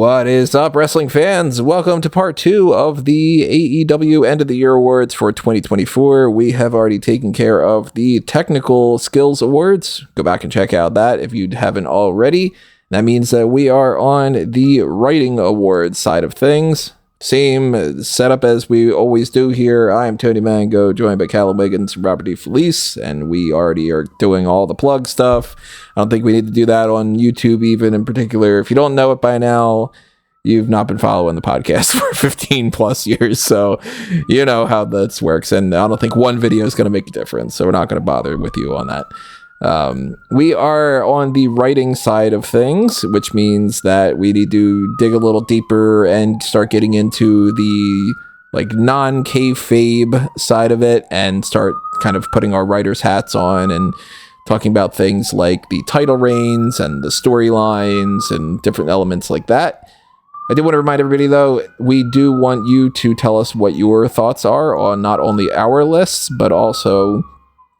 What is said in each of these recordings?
What is up, wrestling fans? Welcome to part 2 of the AEW End of the Year Awards for 2024. We have already taken care of the Technical Skills Awards. Go back and check out that if you haven't already. That means that we are on the Writing Awards side of things. Same setup as we always do here. I am Tony Mango, joined by Callum, Wiggins, and Robert DeFelice, and we already are doing all the plug stuff. I don't think we need to do that on YouTube even in particular. If you don't know it by now, you've not been following the podcast for 15 plus years, so you know how this works, and I don't think one video is going to make a difference, so we're not going to bother with you on that. We are on the writing side of things, which means that we need to dig a little deeper and start getting into the non-kayfabe side of it and start kind of putting our writers' hats on and talking about things like the title reigns and the storylines and different elements like that. I do want to remind everybody, though, we do want you to tell us what your thoughts are on not only our lists, but also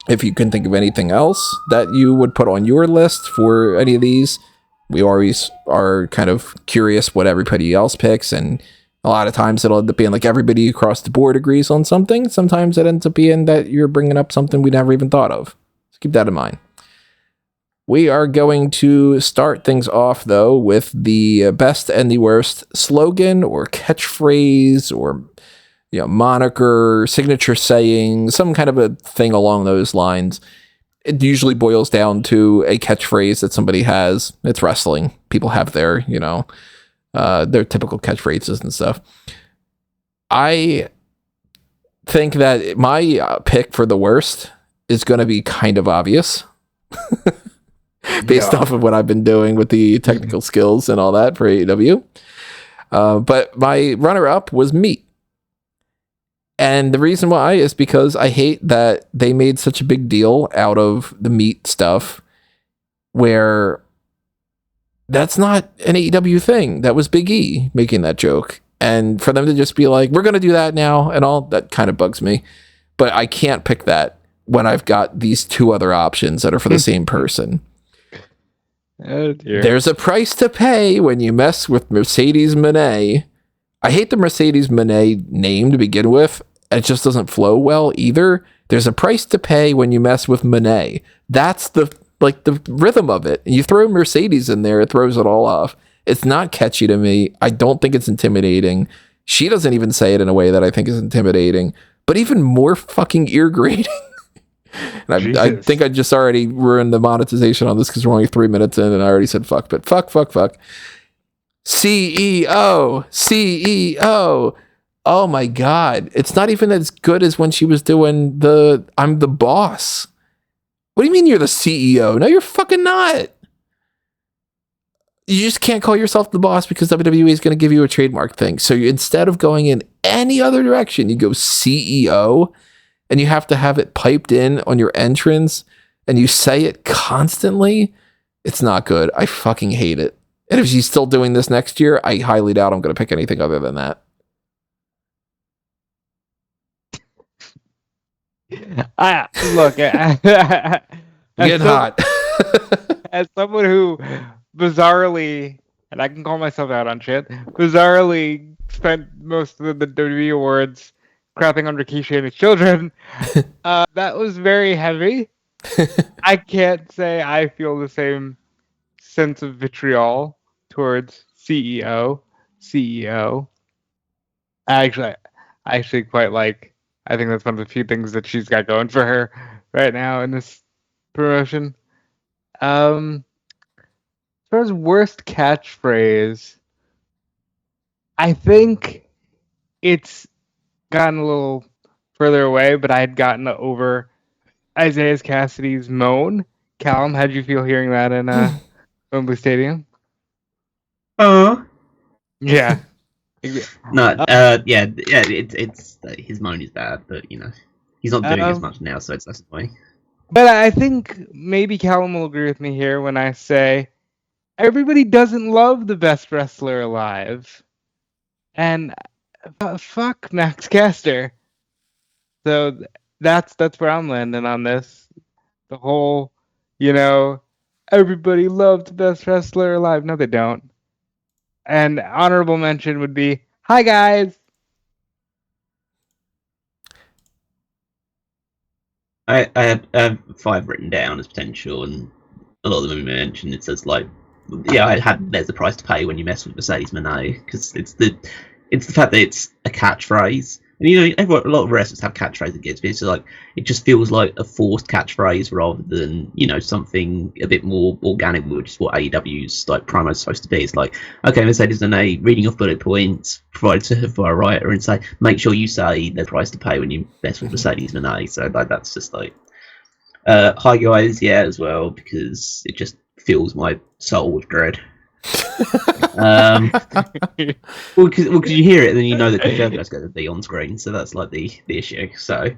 if you can think of anything else that you would put on your list for any of these. We always are kind of curious what everybody else picks, and a lot of times it'll end up being like everybody across the board agrees on something. Sometimes it ends up being that you're bringing up something we never even thought of. So keep that in mind. We are going to start things off, though, with the best and the worst slogan or catchphrase or moniker, signature saying, some kind of a thing along those lines. It usually boils down to a catchphrase that somebody has. It's wrestling. People have their typical catchphrases and stuff. I think that my pick for the worst is going to be kind of obvious based off of what I've been doing with the technical skills and all that for AEW. But my runner-up was meat. And the reason why is because I hate that they made such a big deal out of the meat stuff where that's not an AEW thing. That was Big E making that joke. And for them to just be like, we're going to do that now and all, that kind of bugs me. But I can't pick that when I've got these two other options that are for the same person. Oh, dear. There's a price to pay when you mess with Mercedes Moné. I hate the Mercedes Moné name to begin with. It just doesn't flow well either. There's a price to pay when you mess with Moné. That's the rhythm of it. You throw Mercedes in there, it throws it all off. It's not catchy to me. I don't think it's intimidating. She doesn't even say it in a way that I think is intimidating, but even more fucking ear grating. And I think I just already ruined the monetization on this because we're only 3 minutes in and I already said fuck, but fuck. CEO. Oh my God. It's not even as good as when she was doing I'm the boss. What do you mean you're the CEO? No, you're fucking not. You just can't call yourself the boss because WWE is going to give you a trademark thing. So instead of going in any other direction, you go CEO and you have to have it piped in on your entrance and you say it constantly. It's not good. I fucking hate it. And if she's still doing this next year, I highly doubt I'm going to pick anything other than that. Look, Get hot. As someone who bizarrely, and I can call myself out on shit, bizarrely spent most of the WWE awards crapping on Rikishi and his children, that was very heavy. I can't say I feel the same sense of vitriol towards CEO. I actually quite like. I think that's one of the few things that she's got going for her right now in this promotion. As far as worst catchphrase, I think it's gotten a little further away, but I had gotten over Isaiah Cassidy's moan. Callum, how did you feel hearing that in Wembley Stadium? Yeah. No, it's his moan is bad, but he's not doing as much now, so it's less annoying. But I think maybe Callum will agree with me here when I say everybody doesn't love the best wrestler alive, and fuck Max Caster. So that's where I'm landing on this. The whole, everybody loves the best wrestler alive. No, they don't. And honorable mention would be, "Hi guys." I have 5 written down as potential, and a lot of them are mentioned. It says like, yeah, there's a price to pay when you mess with Mercedes Moné, because it's the fact that it's a catchphrase. And a lot of wrestlers have catchphrases against, but it's like it just feels like a forced catchphrase rather than something a bit more organic, which is what AEW's like promo is supposed to be. It's like, okay, Mercedes Moné reading off bullet points provided to her by a writer, and say, make sure you say the price to pay when you mess with Mercedes Moné. So like that's just like, hi guys, yeah, as well, because it just fills my soul with dread. Well, because you hear it and then you know that Kojaka's going to be on screen, so that's like the issue. So,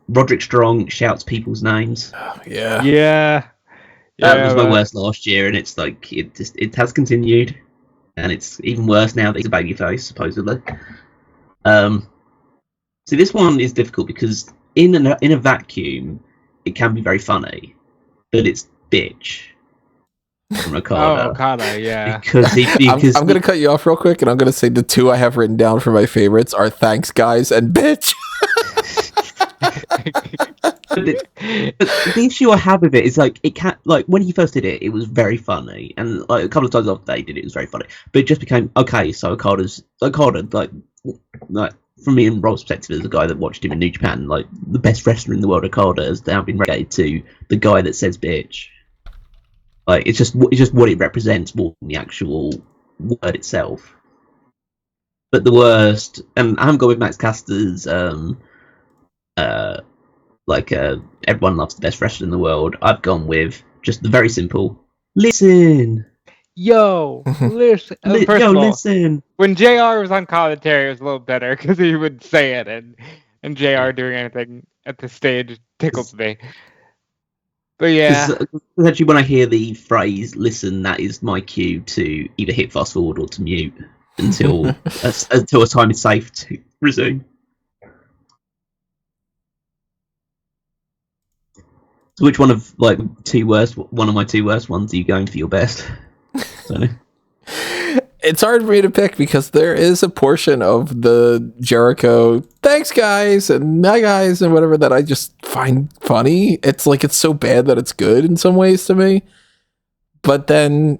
Roderick Strong shouts people's names. Yeah. That was my worst last year, and it's like it has continued, and it's even worse now that he's a babyface supposedly. So this one is difficult because in a vacuum, it can be very funny, but it's bitch. From Okada. Oh, Okada, yeah. Because I'm going to cut you off real quick, and I'm going to say the 2 I have written down for my favorites are "Thanks, guys" and "Bitch." but the issue I have with it is like it can't, like when he first did it, it was very funny, and like a couple of times after they did it, it was very funny. But it just became okay. So Okada like from me and Rob's perspective as a guy that watched him in New Japan, like the best wrestler in the world, Okada has now been relegated to the guy that says bitch. Like it's just what it represents more than the actual word itself. But the worst, and I haven't gone with Max Caster's everyone loves the best wrestler in the world. I've gone with just the very simple listen. Yo, listen. Listen. When JR was on commentary, it was a little better because he would say it, and JR doing anything at the stage tickles me. But yeah, actually, when I hear the phrase "listen," that is my cue to either hit fast forward or to mute until a time is safe to resume. So, which one of one of my 2 worst ones are you going for your best? It's hard for me to pick because there is a portion of the Jericho "thanks guys" and "hi guys" and whatever that I just find funny. It's like it's so bad that it's good in some ways to me. But then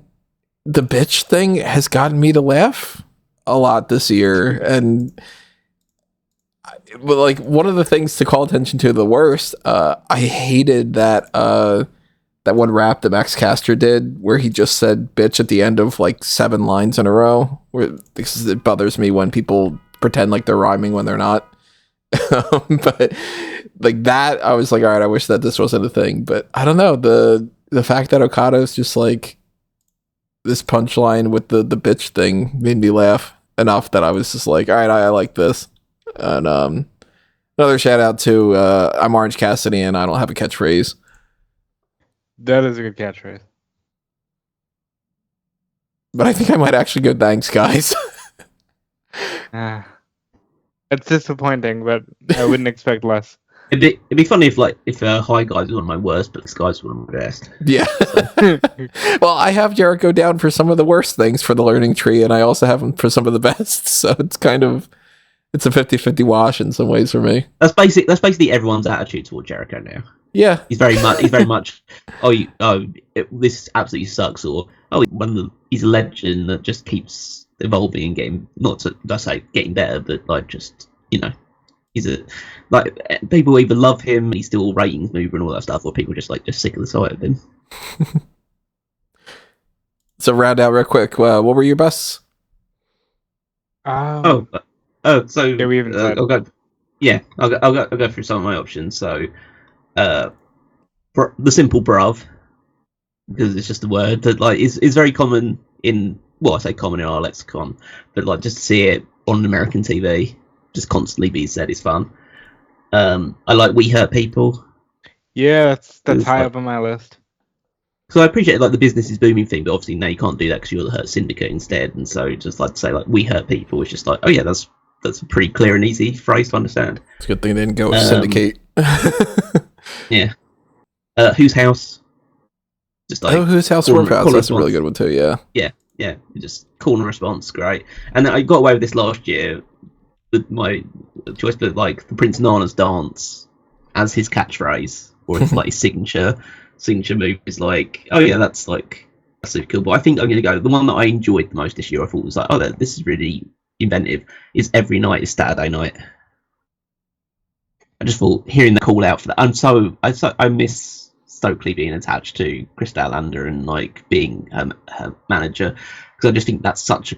the bitch thing has gotten me to laugh a lot this year. And like one of the things to call attention to the worst, I hated that that one rap that Max Caster did where he just said bitch at the end of like 7 lines in a row. Because it bothers me when people pretend like they're rhyming when they're not. But like that, I was like, all right, I wish that this wasn't a thing. But I don't know, the fact that Okada is just like this punchline with the bitch thing made me laugh enough that I was just like, all right, I like this. And another shout out to I'm Orange Cassidy and I don't have a catchphrase. that is a good catchphrase. But I think I might actually go "thanks, guys." It's disappointing, but I wouldn't expect less. It'd be funny if "hi guys" was one of my worst, but "this guy's one of my best." Yeah. Well, I have Jericho down for some of the worst things for the learning tree, and I also have him for some of the best. So it's kind of a 50-50 wash in some ways for me. That's basically everyone's attitude toward Jericho now. Yeah, he's very much this absolutely sucks, or he's a legend that just keeps evolving and getting, not to say getting better, but like just he's people either love him and he's still ratings mover and all that stuff, or people just sick of the sight of him. So round out real quick. What were your bests? So yeah, we haven't I'll go through some of my options. So. The simple bruv, because it's just a word that is very common in, I say common in our lexicon, but just to see it on American TV just constantly be said is fun. I like "we hurt people." Yeah, that's high up on my list. So I appreciate the business is booming thing, but obviously now you can't do that because you're the Hurt Syndicate instead, and so just to say "we hurt people" is just oh yeah, that's a pretty clear and easy phrase to understand. It's a good thing they didn't go with Syndicate. Yeah. Whose house? Just like Who's House corner- Swerve House? corner That's a really good one too. Yeah. Yeah, just corner response, great. And I got away with this last year with my choice, but like the Prince Nana's dance as his catchphrase or his like signature move is like, oh yeah, that's super cool. But I think I'm gonna go the one that I enjoyed the most this year. I thought was like, oh, this is really inventive. Is every night is Saturday night. I just thought hearing the call out for that. I miss Stokely being attached to Chris Statlander and like being her manager, because I just think that's such a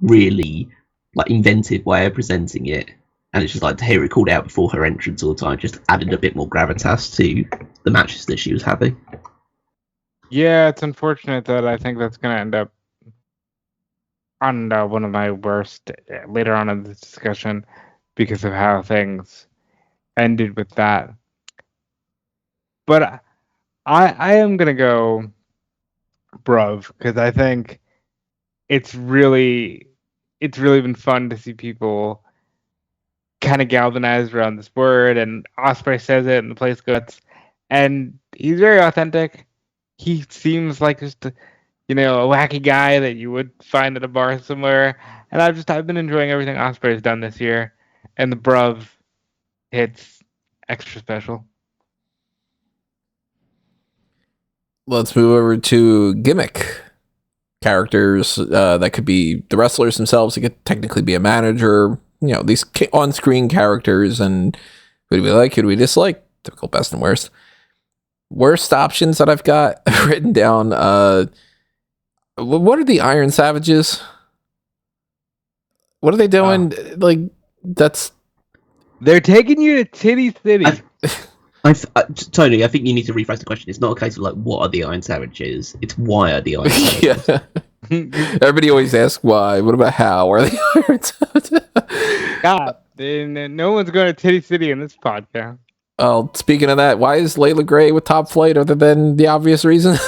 really like inventive way of presenting it, and it's just like to hear it called out before her entrance all the time just added a bit more gravitas to the matches that she was having. Yeah, it's unfortunate that I think that's going to end up on one of my worst later on in this discussion because of how things ended with that. But I am going to go Bruv, because I think it's really been fun to see people kind of galvanized around this word, and Ospreay says it and the place goes, and he's very authentic. He seems like just a wacky guy that you would find at a bar somewhere, and I've been enjoying everything Ospreay's done this year, and the Bruv hits extra special. Let's move over to gimmick characters. That could be the wrestlers themselves. It could technically be a manager. These on-screen characters, and who do we like? Who do we dislike? Typical best and worst. Worst options that I've got written down. What are the Iron Savages? What are they doing? They're taking you to Titty City. Tony, I think you need to rephrase the question. It's not a case of like, what are the Iron Savages? It's why are the Iron Savages? Yeah. Everybody always asks why. What about how? Are the Iron Savages? God, no one's going to Titty City in this podcast. Well, speaking of that, why is Layla Gray with Top Flight other than the obvious reason?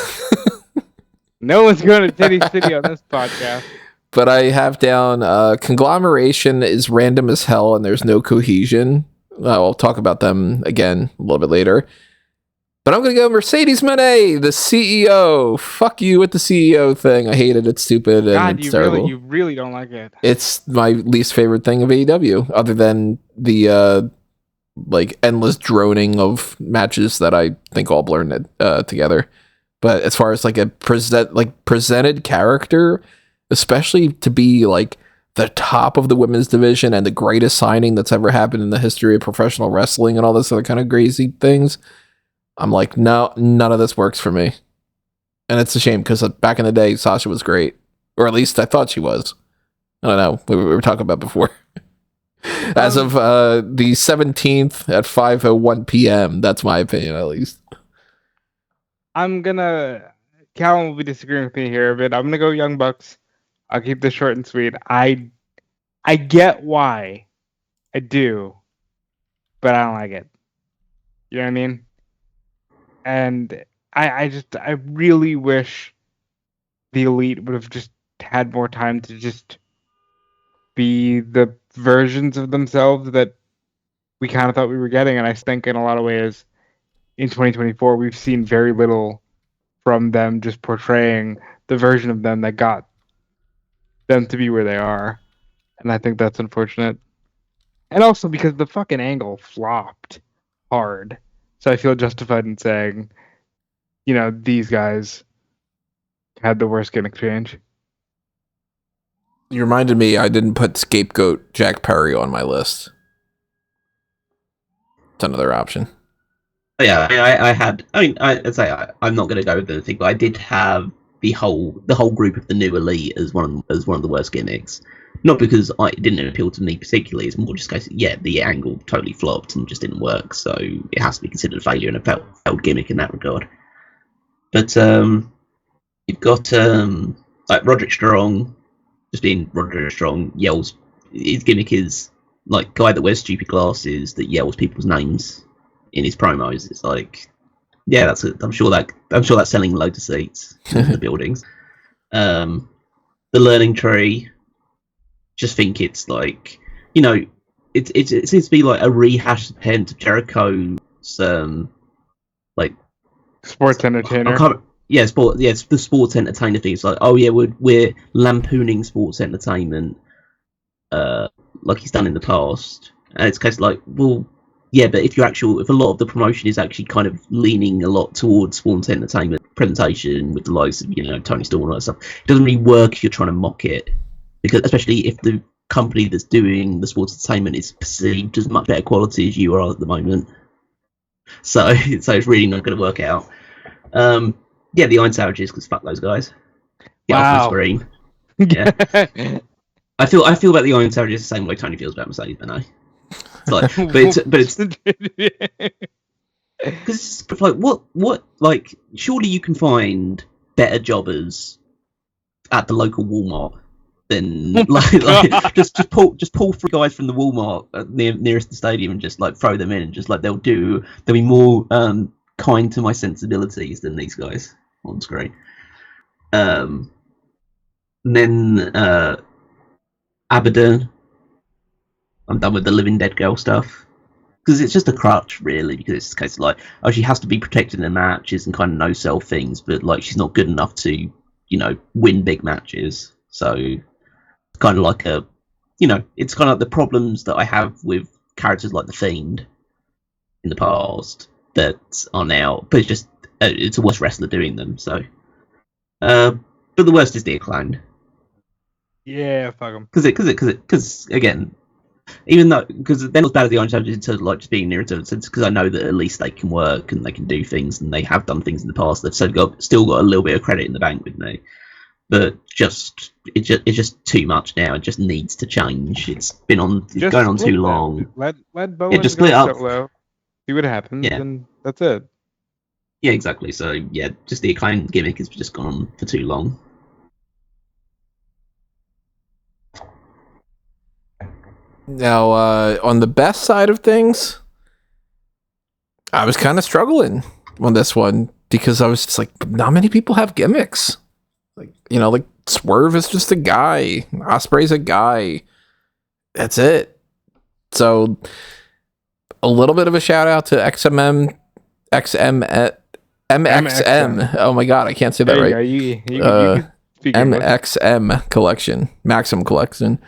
No one's going to Titty City on this podcast. But I have down conglomeration is random as hell and there's no cohesion. I'll talk about them again a little bit later. But I'm going to go Mercedes Moné, the CEO. Fuck you with the CEO thing. I hate it. It's stupid and God, it's terrible. You really don't like it. It's my least favorite thing of AEW, other than the endless droning of matches that I think all blur together. But as far as like a presented character, especially to be like the top of the women's division and the greatest signing that's ever happened in the history of professional wrestling and all this other kind of crazy things, I'm like, no, none of this works for me. And it's a shame because back in the day, Sasha was great. Or at least I thought she was. I don't know. We were talking about before. As of the 17th at 5:01 p.m. That's my opinion, at least. Callum will be disagreeing with me here a bit. I'm going to go Young Bucks. I'll keep this short and sweet. I get why. I do. But I don't like it. You know what I mean? And I really wish the Elite would have just had more time to just be the versions of themselves that we kind of thought we were getting. And I think in a lot of ways in 2024, we've seen very little from them just portraying the version of them that got them to be where they are. And I think that's unfortunate. And also because the fucking angle flopped hard. So I feel justified in saying, these guys had the worst gimmick change. You reminded me I didn't put scapegoat Jack Perry on my list. It's another option. Yeah, I'd say I'm not going to go with anything, but I did have the whole group of the new Elite as one of the worst gimmicks. Not because it didn't appeal to me particularly. It's more just because the angle totally flopped and just didn't work, so it has to be considered a failure and a failed gimmick in that regard. But you've got like Roderick Strong, just being Roderick Strong, yells. His gimmick is like guy that wears stupid glasses that yells people's names in his promos. It's like, yeah, that's it. I'm sure that's selling loads of seats in the buildings. The learning tree. Just think it's like, it seems to be like a rehashed attempt of Jericho's like sports entertainer. it's the sports entertainer thing. It's like, oh yeah, we're lampooning sports entertainment, like he's done in the past, and it's kind of like, well, yeah, but if a lot of the promotion is actually kind of leaning a lot towards sports entertainment presentation with the likes of Tony Storm and all that stuff, it doesn't really work if you're trying to mock it, because especially if the company that's doing the sports entertainment is perceived as much better quality as you are at the moment. So it's really not going to work out. Yeah, the Iron Savages, because fuck those guys. Get off the screen. Yeah. I feel about the Iron Savages the same way Tony feels about Mercedes Benay. It's like, but it's because it's like what like surely you can find better jobbers at the local Walmart than like just pull 3 guys from the Walmart nearest the stadium and just like throw them in, and just like they'll be more kind to my sensibilities than these guys on screen. And then Abaddon, I'm done with the Living Dead girl stuff, because it's just a crutch really, because it's a case of like, oh, she has to be protected in matches and kind of no-sell things, but like she's not good enough to win big matches. So it's kind of like it's kind of like the problems that I have with characters like the Fiend in the past that are now, but it's a worse wrestler doing them. So but the worst is the Acclaimed. Yeah, fuck them. Because again, even though, because they're not as bad as the Orange Savages in terms of like just being near each other, because I know that at least they can work and they can do things, and they have done things in the past. They've still got a little bit of credit in the bank with me, but it's just too much now. It just needs to change. It's going on too long. Let Bowen just split up. Solo, see what happens, and that's it. Yeah, exactly. So yeah, just the Acclaimed gimmick has just gone on for too long. Now, on the best side of things, I was kind of struggling on this one, because I was just like, not many people have gimmicks. Like Swerve is just a guy. Osprey's a guy. That's it. So, a little bit of a shout out to MXM. Oh my god, I can't say that right. You can speak MXM collection, Maxim collection.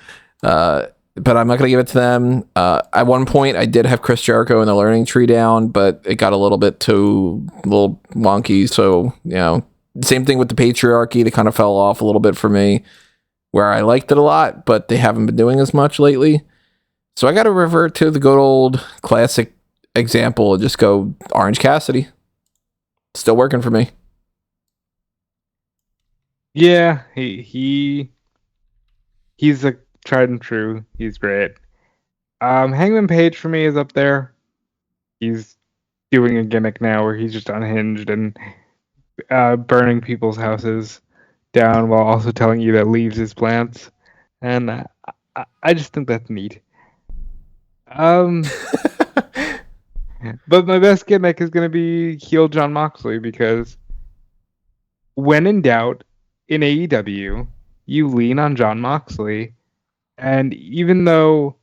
But I'm not going to give it to them. At one point, I did have Chris Jericho in the learning tree down, but it got a little wonky. So, same thing with the Patriarchy. They kind of fell off a little bit for me, where I liked it a lot, but they haven't been doing as much lately. So I got to revert to the good old classic example and just go Orange Cassidy. Still working for me. Yeah, he's a tried and true. He's great. Hangman Page for me is up there. He's doing a gimmick now where he's just unhinged and burning people's houses down while also telling you that leaves his plants, and I just think that's neat. But my best gimmick is going to be heel Jon Moxley, because when in doubt in AEW, you lean on Jon Moxley. And even though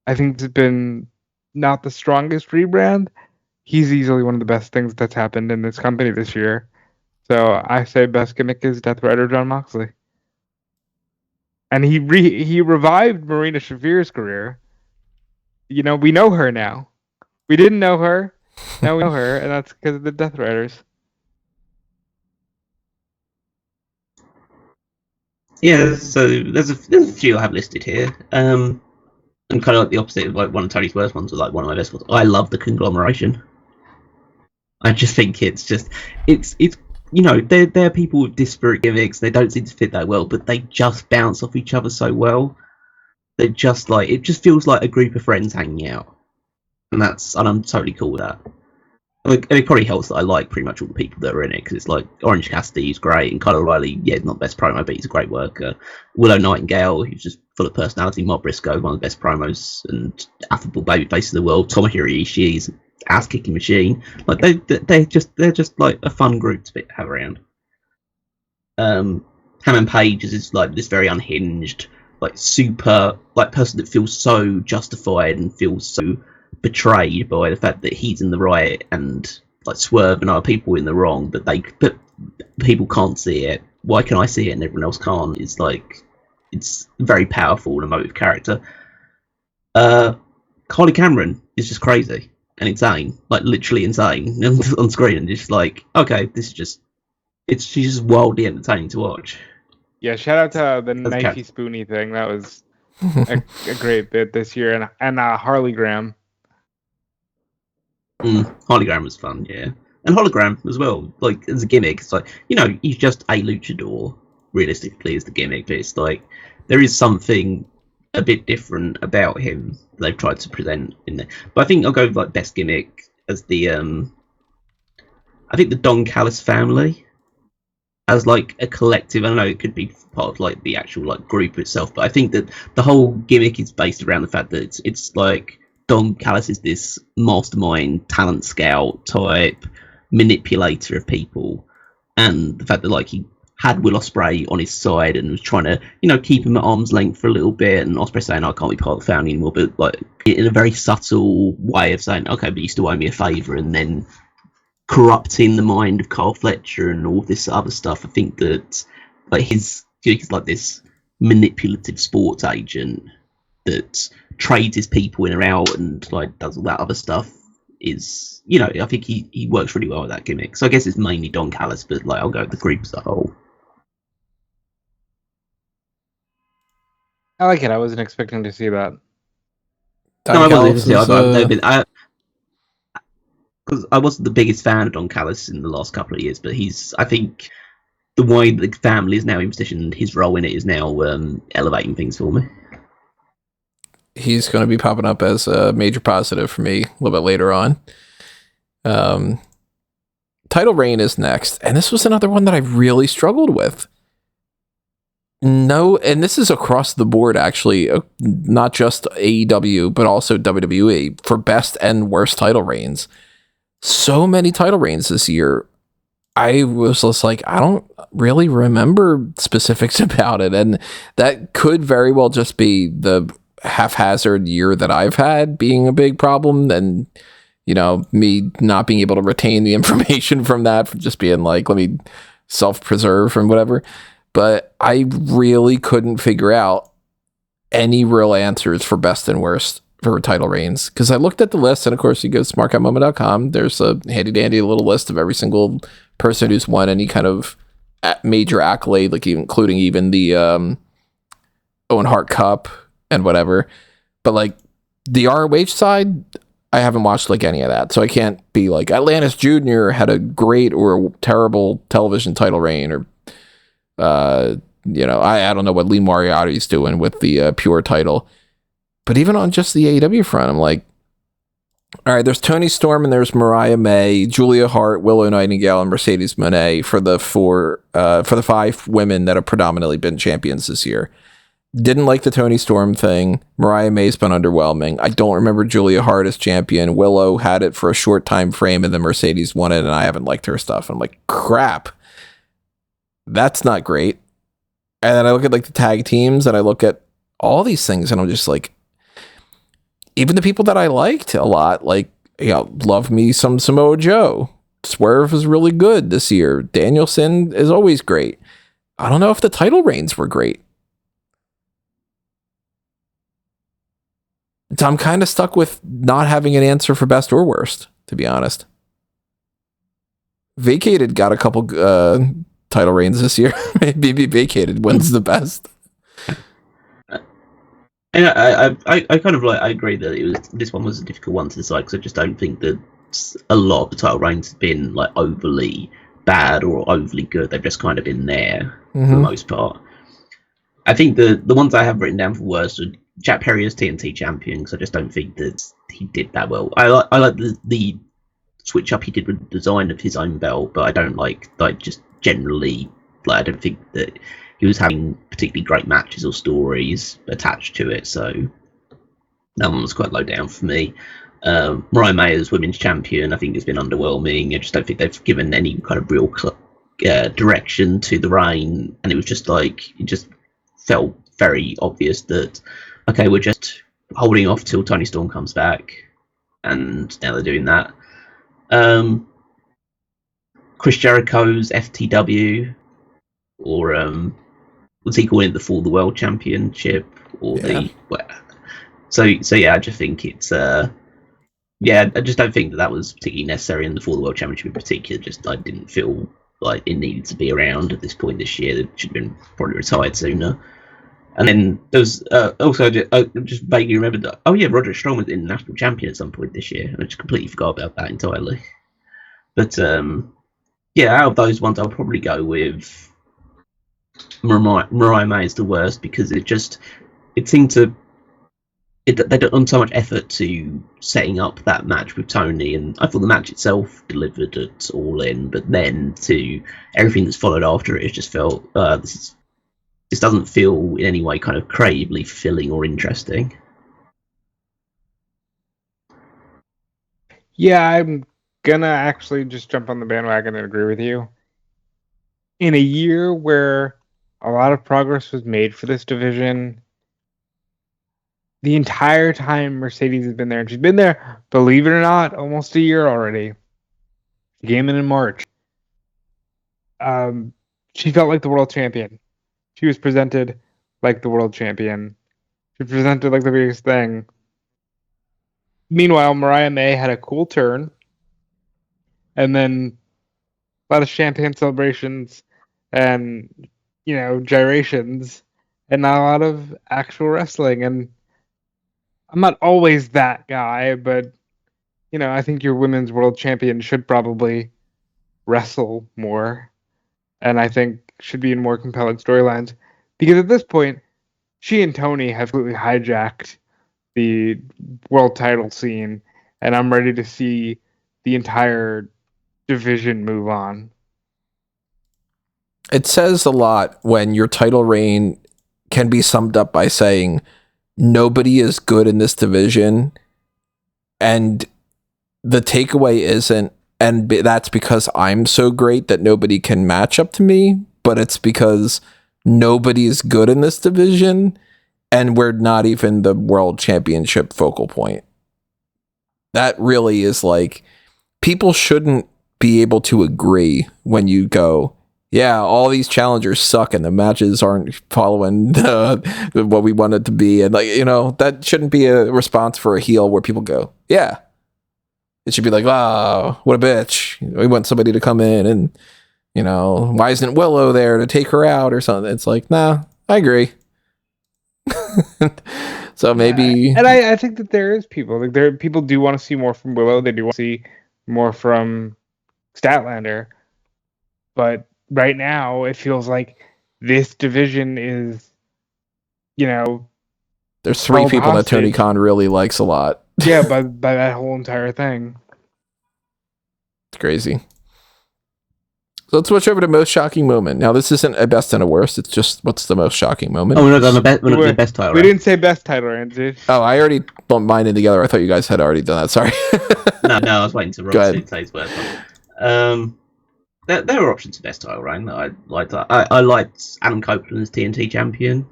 I think it's been not the strongest rebrand, he's easily one of the best things that's happened in this company this year. So I say best gimmick is Death Rider Jon Moxley. And he revived Marina Shafir's career. We know her now. We didn't know her. Now we know her, and that's because of the Death Riders. Yeah, so there's a few I have listed here. And kind of like the opposite of like one of Tony's worst ones, or like one of my best ones. I love the Conglomeration. I just think it's they're people with disparate gimmicks. They don't seem to fit that well, but they just bounce off each other so well. They just it just feels like a group of friends hanging out. And I'm totally cool with that. It probably helps that I like pretty much all the people that are in it, because it's like Orange Cassidy is great, and Kyle O'Reilly, not the best promo, but he's a great worker. Willow Nightingale, who's just full of personality. Mark Briscoe, one of the best promos and affable babyface in the world. Tomohiro Ishii, an ass-kicking machine. Like they're just like a fun group to have around. Hammond Page is like this very unhinged, like super person that feels so justified and feels so betrayed by the fact that he's in the right, and like Swerve and other people in the wrong, but people can't see it. Why can I see it and everyone else can't? It's like, it's very powerful and emotive character. Carly Cameron is just crazy and insane, like literally insane on screen, and just like, okay, she's just wildly entertaining to watch. Yeah, shout out to the That's knifey spoony thing. That was a great bit this year, and Harley Graham. Hologram was fun, yeah, and Hologram as well. Like, as a gimmick, it's like, he's just a luchador. Realistically, is the gimmick, but it's like there is something a bit different about him they've tried to present in there. But I think I'll go with like best gimmick as the I think the Don Callis family as like a collective. I don't know, it could be part of like the actual like group itself, but I think that the whole gimmick is based around the fact that it's like Don Callis is this mastermind, talent scout type manipulator of people, and the fact that like he had Will Ospreay on his side and was trying to, keep him at arm's length for a little bit, and Ospreay saying, I can't be part of the family anymore, but like in a very subtle way of saying, okay, but you still owe me a favour, and then corrupting the mind of Carl Fletcher and all this other stuff. I think that like he's like this manipulative sports agent that trades his people in or out and like does all that other stuff. Is, I think he works really well with that gimmick. So I guess it's mainly Don Callis, but like I'll go with the group as a whole. I like it. I wasn't expecting to see that. I wasn't. Because I wasn't the biggest fan of Don Callis in the last couple of years, but I think the way the family is now in position, his role in it is now elevating things for me. He's going to be popping up as a major positive for me a little bit later on. Title reign is next, and this was another one that I really struggled with. No, and this is across the board, actually, not just AEW, but also WWE, for best and worst title reigns. So many title reigns this year. I was just like, I don't really remember specifics about it, and that could very well just be the haphazard year that I've had being a big problem, and me not being able to retain the information from that, for just being like, let me self-preserve and whatever. But I really couldn't figure out any real answers for best and worst for title reigns, because I looked at the list, and of course you go to smarkoutmoment.com, there's a handy dandy little list of every single person who's won any kind of major accolade, like including even the Owen Hart Cup and whatever. But like the ROH side, I haven't watched like any of that, so I can't be like Atlantis Jr. had a great or terrible television title reign, or I don't know what Lee Moriarty's doing with the pure title. But even on just the AEW front, I'm like, all right, there's Toni Storm and there's Mariah May, Julia Hart, Willow Nightingale, and Mercedes Moné for the 5 women that have predominantly been champions this year. Didn't like the Toni Storm thing. Mariah May's been underwhelming. I don't remember Julia Hart as champion. Willow had it for a short time frame, and then Mercedes won it, and I haven't liked her stuff. I'm like, crap. That's not great. And then I look at like the tag teams, and I look at all these things, and I'm just like, even the people that I liked a lot, like, love me some Samoa Joe. Swerve is really good this year. Danielson is always great. I don't know if the title reigns were great. So I'm kind of stuck with not having an answer for best or worst, to be honest. Vacated got a couple title reigns this year. Maybe Vacated wins the best. And I kind of like, I agree that this one was a difficult one to decide, because I just don't think that a lot of the title reigns have been like overly bad or overly good. They've just kind of been there for the most part. I think the ones I have written down for worst are Jack Perry as TNT champion, because I just don't think that he did that well. I like the switch up he did with the design of his own belt, but I don't like just generally, like, I don't think that he was having particularly great matches or stories attached to it, so that one was quite low down for me. Mariah May as women's champion, I think, has been underwhelming. I just don't think they've given any kind of real direction to the reign, and it was just like, it just felt very obvious that, okay, we're just holding off till Toni Storm comes back, and now they're doing that. Chris Jericho's FTW, or what's he calling it, the For the World Championship, or so yeah, I just think it's I just don't think that was particularly necessary, and the For the World Championship in particular, just I didn't feel like it needed to be around at this point this year. It should have been probably retired sooner. And then there's also just vaguely remembered that Roderick Strong was international champion at some point this year. I just completely forgot about that entirely. But out of those ones, I'll probably go with Mariah May is the worst, because it seemed to. They done so much effort to setting up that match with Tony, and I thought the match itself delivered at All In, but then to everything that's followed after it just felt this doesn't feel in any way kind of creatively fulfilling or interesting. Yeah, I'm gonna actually just jump on the bandwagon and agree with you. In a year where a lot of progress was made for this division, the entire time Mercedes has been there, and she's been there, believe it or not, almost a year already. She came in March. She felt like the world champion. She was presented like the world champion. She was presented like the biggest thing. Meanwhile, Mariah May had a cool turn, and then a lot of champagne celebrations and, gyrations, and not a lot of actual wrestling. And I'm not always that guy, but, I think your women's world champion should probably wrestle more, and I think should be in more compelling storylines, because at this point, she and Tony have completely hijacked the world title scene, and I'm ready to see the entire division move on. It says a lot when your title reign can be summed up by saying nobody is good in this division, and the takeaway isn't, and that's because I'm so great that nobody can match up to me, but it's because nobody is good in this division, and we're not even the world championship focal point. That really is like, people shouldn't be able to agree when you go, yeah, all these challengers suck and the matches aren't following what we want it to be. And that shouldn't be a response for a heel where people go, yeah. It should be like, oh, what a bitch. We want somebody to come in and, why isn't Willow there to take her out or something? It's like, nah, I agree. So maybe. Yeah. And I think that there is people. Like, people do want to see more from Willow. They do want to see more from Statlander. But right now, it feels like this division is, there's three people that Tony Khan really likes a lot. Yeah, by that whole entire thing. It's crazy. So let's switch over to most shocking moment. Now, this isn't a best and a worst. It's just what's the most shocking moment. Oh, we're not done the best title. We didn't say best title, Randy. Oh, I already lumped mine in together. I thought you guys had already done that. Sorry. No, I was waiting to Rob to say his words. There were options for best title reign that I liked. I liked Adam Copeland as TNT champion.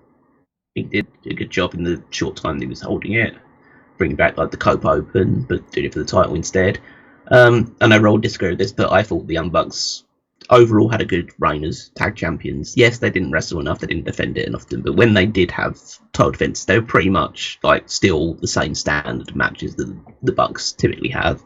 He did a good job in the short time that he was holding it, bringing back like the Cope Open, but doing it for the title instead. I know Roll disagreed with this, but I thought the Young Bucks overall had a good reign as tag champions. Yes, they didn't wrestle enough, they didn't defend it enough, but when they did have title defense, they were pretty much like still the same standard matches that the Bucks typically have.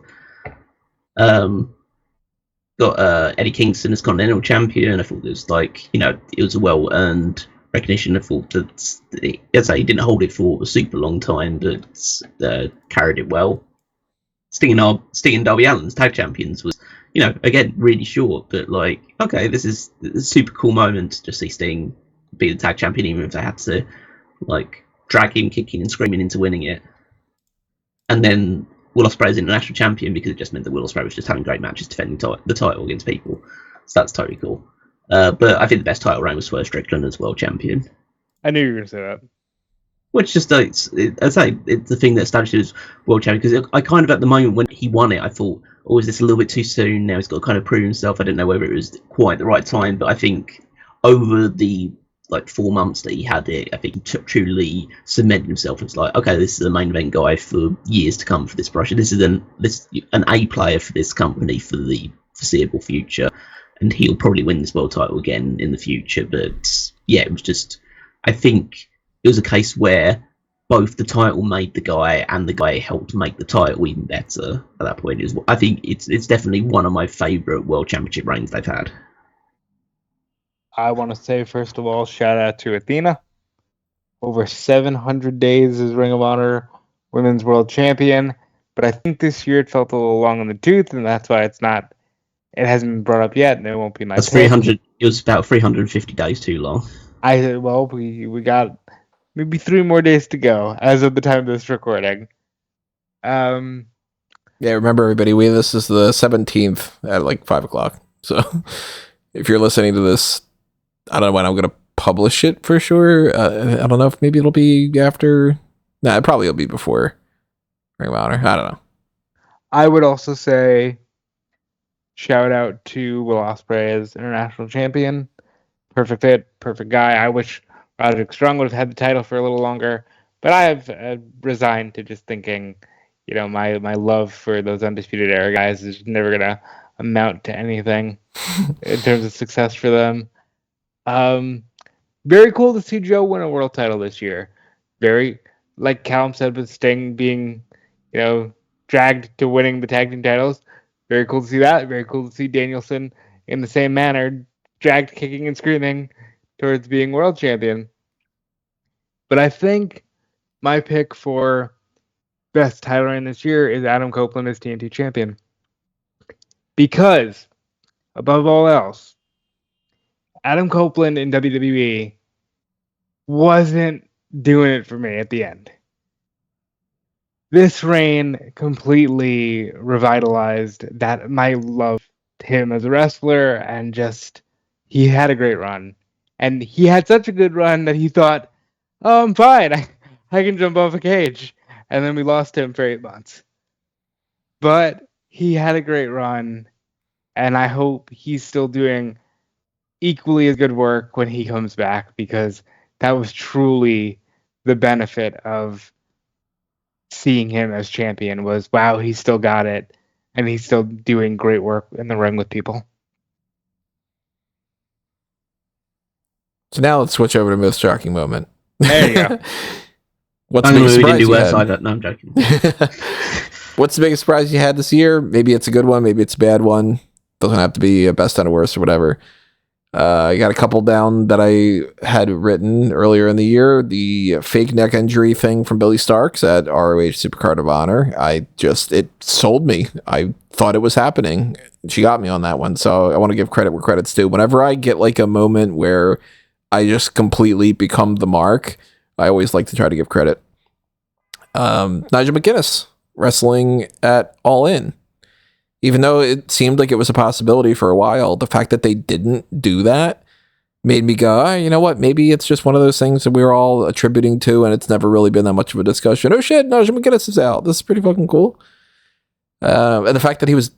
Got Eddie Kingston as Continental Champion. I thought it was it was a well-earned recognition. I thought that, as I didn't hold it for a super long time, but carried it well. Sting and Darby Allin's tag champions was, again, really short, but okay, this is a super cool moment to just see Sting be the tag champion, even if they had to drag him kicking and screaming into winning it. And then Will Ospreay as international champion, because it just meant that Will Ospreay was just having great matches defending the title against people. So that's totally cool. But I think the best title reign was Swerve Strickland as world champion. I knew you were going to say that. Which just, it's the thing that established him as world champion, because I kind of, at the moment when he won it, I thought, oh, is this a little bit too soon? Now he's got to kind of prove himself. I didn't know whether it was quite the right time, but I think over the 4 months that he had it, I think he truly cemented himself. It's okay, this is a main event guy for years to come for this promotion. This is an A player for this company for the foreseeable future, and he'll probably win this world title again in the future. But yeah, it was just, I think it was a case where both the title made the guy and the guy helped make the title even better at that point. I think it's definitely one of my favourite World Championship reigns they've had. I want to say, first of all, shout out to Athena. Over 700 days as Ring of Honor Women's World Champion. But I think this year it felt a little long in the tooth, and that's why it hasn't been brought up yet, and it won't be my That's pick. 300. It was about 350 days too long. We got maybe 3 more days to go as of the time of this recording. Yeah, remember everybody, this is the 17th at like 5 o'clock. So if you're listening to this, I don't know when I'm going to publish it for sure. I don't know if maybe it'll be after. It probably will be before Ring of Honor. I don't know. I would also say shout out to Will Ospreay as international champion. Perfect fit, perfect guy. I wish Roderick Strong would have had the title for a little longer, but I have resigned to just thinking, my love for those Undisputed Era guys is never gonna amount to anything in terms of success for them. Very cool to see Joe win a world title this year. Very, like Callum said, with Sting being, dragged to winning the tag team titles. Very cool to see that. Very cool to see Danielson in the same manner, dragged kicking and screaming towards being world champion. But I think my pick for best title reign this year is Adam Copeland as TNT champion. Because, above all else, Adam Copeland in WWE wasn't doing it for me at the end. This reign completely revitalized my love to him as a wrestler, and just, he had a great run. And he had such a good run that he thought, oh, I'm fine. I can jump off a cage. And then we lost him for 8 months. But he had a great run, and I hope he's still doing equally as good work when he comes back, because that was truly the benefit of seeing him as champion was, wow, he's still got it, and he's still doing great work in the ring with people. So now let's switch over to most shocking moment. There you go. What's the biggest surprise you had? No, I'm joking. What's the biggest surprise you had this year? Maybe it's a good one, maybe it's a bad one. Doesn't have to be a best and a worst or whatever. I got a couple down that I had written earlier in the year. The fake neck injury thing from Billy Starks at ROH Supercard of Honor. It sold me. I thought it was happening. She got me on that one. So I want to give credit where credit's due. Whenever I get like a moment where I just completely become the mark, I always like to try to give credit. Nigel McGuinness wrestling at All In. Even though it seemed like it was a possibility for a while, the fact that they didn't do that made me go, you know what? Maybe it's just one of those things that we're all attributing to, and it's never really been that much of a discussion. Oh shit, Nigel McGuinness is out. This is pretty fucking cool. And the fact that he was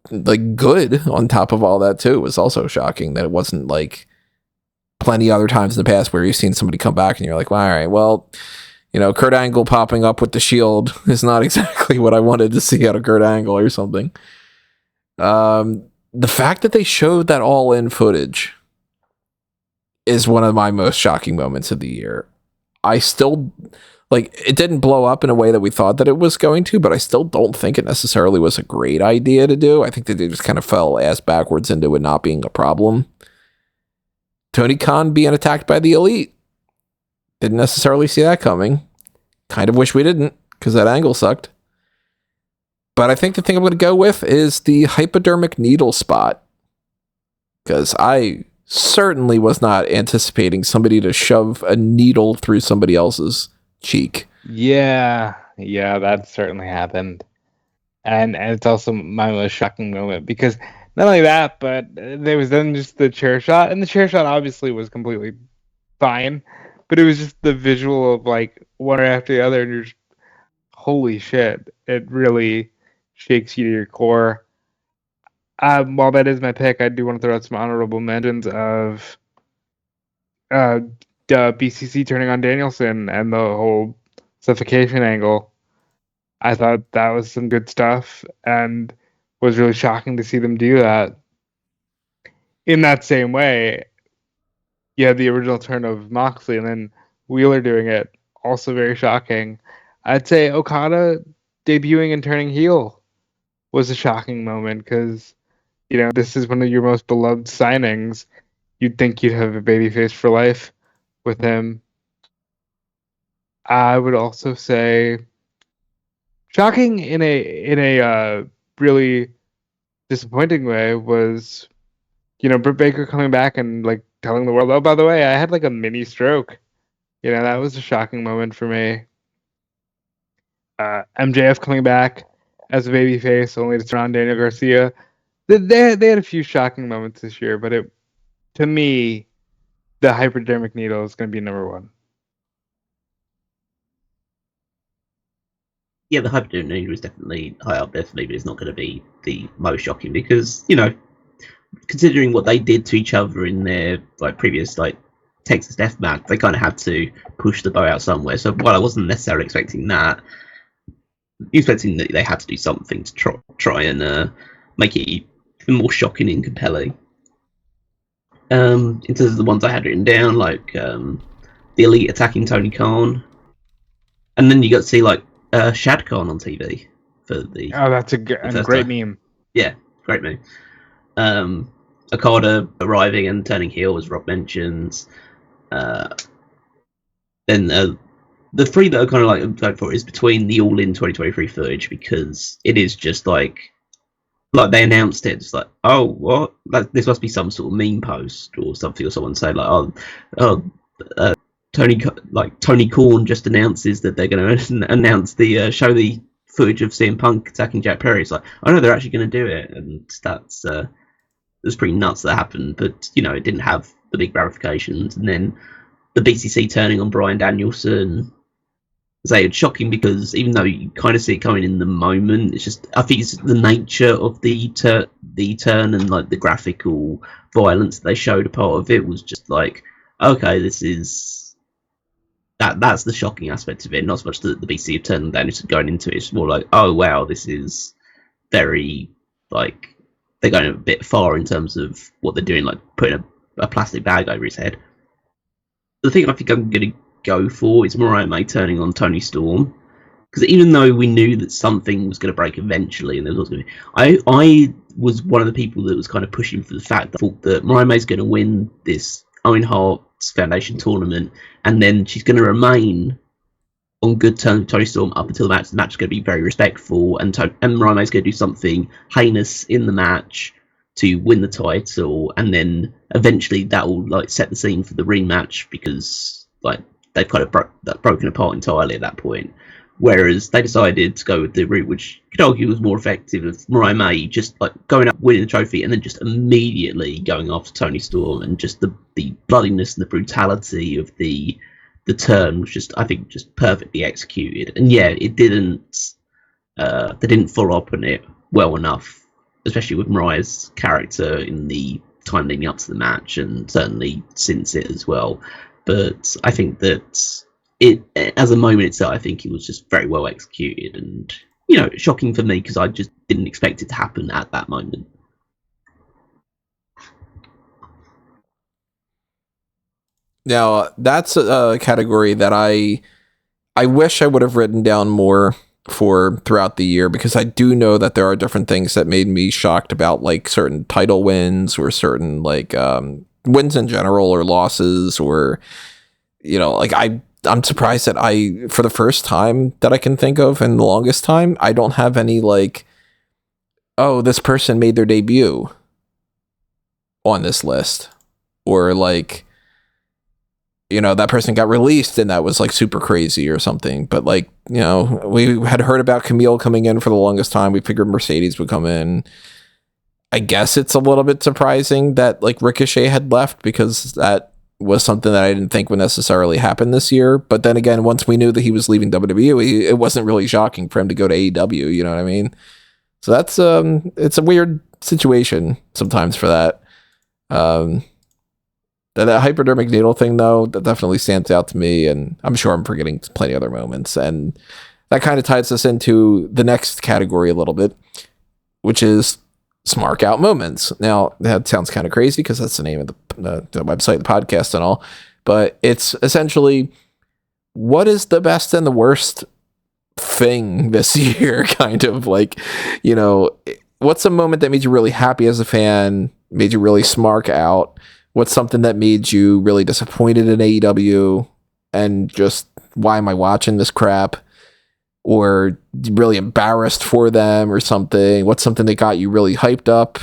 like good on top of all that too was also shocking. That it wasn't like plenty other times in the past where you've seen somebody come back and you're like, well, all right, well, Kurt Angle popping up with the Shield is not exactly what I wanted to see out of Kurt Angle or something. The fact that they showed that All In footage is one of my most shocking moments of the year. I still, it didn't blow up in a way that we thought that it was going to, but I still don't think it necessarily was a great idea to do. I think that they just kind of fell ass backwards into it not being a problem. Tony Khan being attacked by the Elite. Didn't necessarily see that coming. Kind of wish we didn't, because that angle sucked. But I think the thing I'm going to go with is the hypodermic needle spot. Because I certainly was not anticipating somebody to shove a needle through somebody else's cheek. Yeah, that certainly happened. And it's also my most shocking moment, because not only that, but there was then just the chair shot. And the chair shot obviously was completely fine. But it was just the visual of one after the other, and you're just, holy shit. It really shakes you to your core. While that is my pick, I do want to throw out some honorable mentions of BCC turning on Danielson and the whole suffocation angle. I thought that was some good stuff, and was really shocking to see them do that. In that same way, you had the original turn of Moxley and then Wheeler doing it, also very shocking. I'd say Okada debuting and turning heel was a shocking moment because, this is one of your most beloved signings. You'd think you'd have a babyface for life with him. I would also say shocking in a really disappointing way was, Britt Baker coming back and like telling the world, oh, by the way, I had like a mini stroke. That was a shocking moment for me. MJF coming back as a babyface, only to turn on Daniel Garcia. They had a few shocking moments this year, but to me, the hypodermic needle is going to be number one. Yeah, the hypodermic needle is definitely high up there for me, but it's not going to be the most shocking because, considering what they did to each other in their previous Texas Death Match, they kind of had to push the bow out somewhere. So while I wasn't necessarily expecting that, expecting that they had to do something to try and make it even more shocking and compelling. In terms of the ones I had written down, the Elite attacking Tony Khan, and then you got to see Shad Khan on TV for the. Oh, that's a great meme. Yeah, great meme. Okada arriving and turning heel, as Rob mentions. Then the three that are kind of going for is between the All In 2023 footage, because it is just like they announced it, just oh, what? This must be some sort of meme post or something, or someone say Tony Khan just announces that they're going to announce the show the footage of CM Punk attacking Jack Perry. It's I know they're actually going to do it, and that's it was pretty nuts that happened, but it didn't have the big ramifications. And then the BCC turning on Bryan Danielson, it's shocking because even though you kind of see it coming in the moment, it's just, I think it's the nature of the turn and the graphical violence that they showed a part of it was just okay, this is that's the shocking aspect of it, not so much the BC have turned down just going into it. It's more oh wow, this is very they're going a bit far in terms of what they're doing, putting a plastic bag over his head. The thing I think I'm going to go for is Mariah May turning on Tony Storm, because even though we knew that something was going to break eventually, and there was going to be, I was one of the people that was kind of pushing for the fact that I thought that Mariah May's going to win this Owen Hart's Foundation tournament, and then she's going to remain on good terms with Tony Storm up until the match. The match is going to be very respectful, and Mariah May's going to do something heinous in the match to win the title, and then eventually that will set the scene for the rematch, because they've kind of broken apart entirely at that point. Whereas they decided to go with the route, which you could argue was more effective, of Mariah May just going up, winning the trophy, and then just immediately going after Tony Storm, and just the bloodiness and the brutality of the turn was just, I think, just perfectly executed. And yeah, it didn't they didn't follow up on it well enough, especially with Mariah's character in the time leading up to the match, and certainly since it as well. But I think that it, as a moment itself, I think it was just very well executed, and shocking for me because I just didn't expect it to happen at that moment. Now, that's a category that I wish I would have written down more for throughout the year, because I do know that there are different things that made me shocked about certain title wins, or certain wins in general, or losses, or I'm surprised that for the first time that I can think of in the longest time, I don't have any oh, this person made their debut on this list, or that person got released and that was super crazy or something. But we had heard about Camille coming in for the longest time. We figured Mercedes would come in. I guess it's a little bit surprising that Ricochet had left, because that was something that I didn't think would necessarily happen this year. But then again, once we knew that he was leaving WWE, it wasn't really shocking for him to go to AEW. You know what I mean? So that's it's a weird situation sometimes for that. That hypodermic needle thing, though, that definitely stands out to me, and I'm sure I'm forgetting plenty of other moments. And that kind of ties us into the next category a little bit, which is Smark Out Moments. Now, that sounds kind of crazy because that's the name of the website, the podcast and all, but it's essentially what is the best and the worst thing this year, kind of like, you know, what's a moment that made you really happy as a fan, made you really smark out? What's something that made you really disappointed in AEW and just, why am I watching this crap? Or really embarrassed for them or something? What's something that got you really hyped up?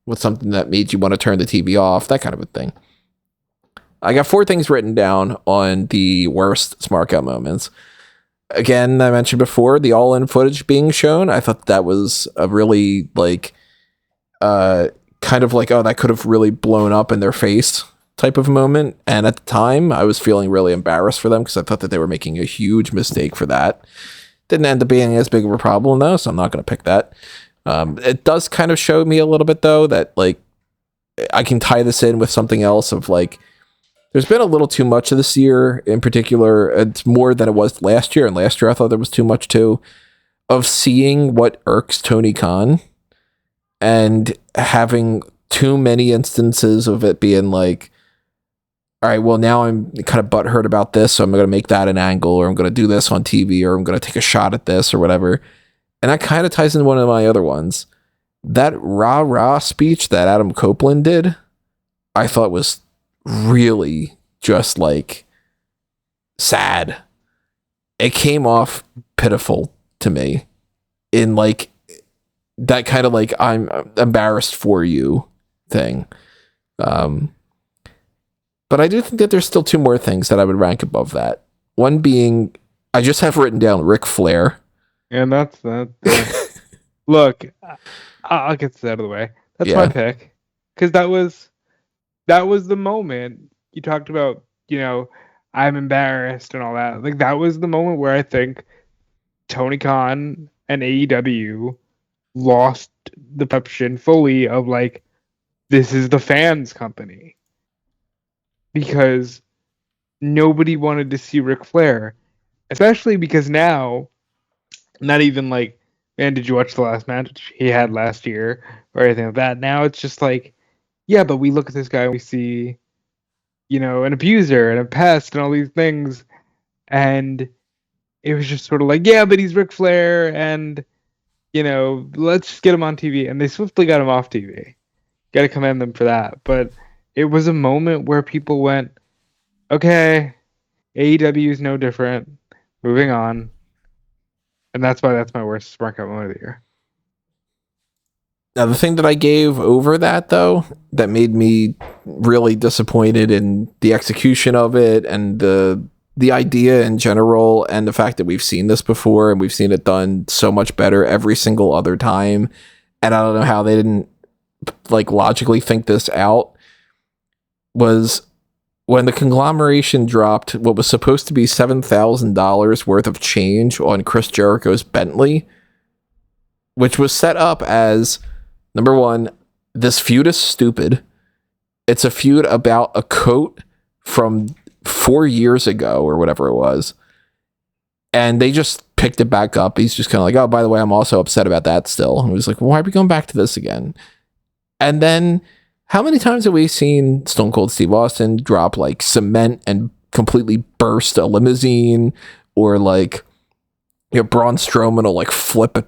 What's something that made you want to turn the TV off? That kind of a thing. I got 4 things written down on the worst Smark Out moments. Again, I mentioned before, the all-in footage being shown. I thought that was a really, like, kind of like, oh, that could have really blown up in their face type of moment. And at the time, I was feeling really embarrassed for them because I thought that they were making a huge mistake for that. Didn't end up being as big of a problem, though, so I'm not going to pick that. It does kind of show me a little bit, though, that, like, I can tie this in with something else of, like, there's been a little too much of this year in particular. It's more than it was last year. And last year I thought there was too much too, of seeing what irks Tony Khan and having too many instances of it being like, all right, well, now I'm kind of butthurt about this, so I'm going to make that an angle, or I'm going to do this on TV, or I'm going to take a shot at this or whatever. And that kind of ties into one of my other ones. That rah-rah speech that Adam Copeland did, I thought was really just like sad. It came off pitiful to me in like that kind of like, I'm embarrassed for you thing. But I do think that there's still 2 more things that I would rank above that. One being, I just have written down Ric Flair. And that's that. Look, I'll get this out of the way. That's my pick, because that was the moment you talked about, you know, I'm embarrassed and all that. Like, that was the moment where I think Tony Khan and AEW lost the perception fully of, like, this is the fans' company. Because nobody wanted to see Ric Flair. Especially because now, not even like, man, did you watch the last match he had last year or anything like that? Now it's just like, yeah, but we look at this guy and we see, you know, an abuser and a pest and all these things. And it was just sort of like, yeah, but he's Ric Flair and, you know, let's just get him on TV. And they swiftly got him off TV. Got to commend them for that. But it was a moment where people went, okay, AEW is no different. Moving on. And that's why that's my worst Smark Out moment of the year. Now, the thing that I gave over that, though, that made me really disappointed in the execution of it and the idea in general, and the fact that we've seen this before and we've seen it done so much better every single other time, and I don't know how they didn't like logically think this out, was when the conglomeration dropped what was supposed to be $7,000 worth of change on Chris Jericho's Bentley, which was set up as, number one, this feud is stupid. It's a feud about a coat from 4 years ago or whatever it was. And they just picked it back up. He's just kind of like, oh, by the way, I'm also upset about that still. And he was like, why are we going back to this again? And then how many times have we seen Stone Cold Steve Austin drop like cement and completely burst a limousine, or like, you know, Braun Strowman will like flip a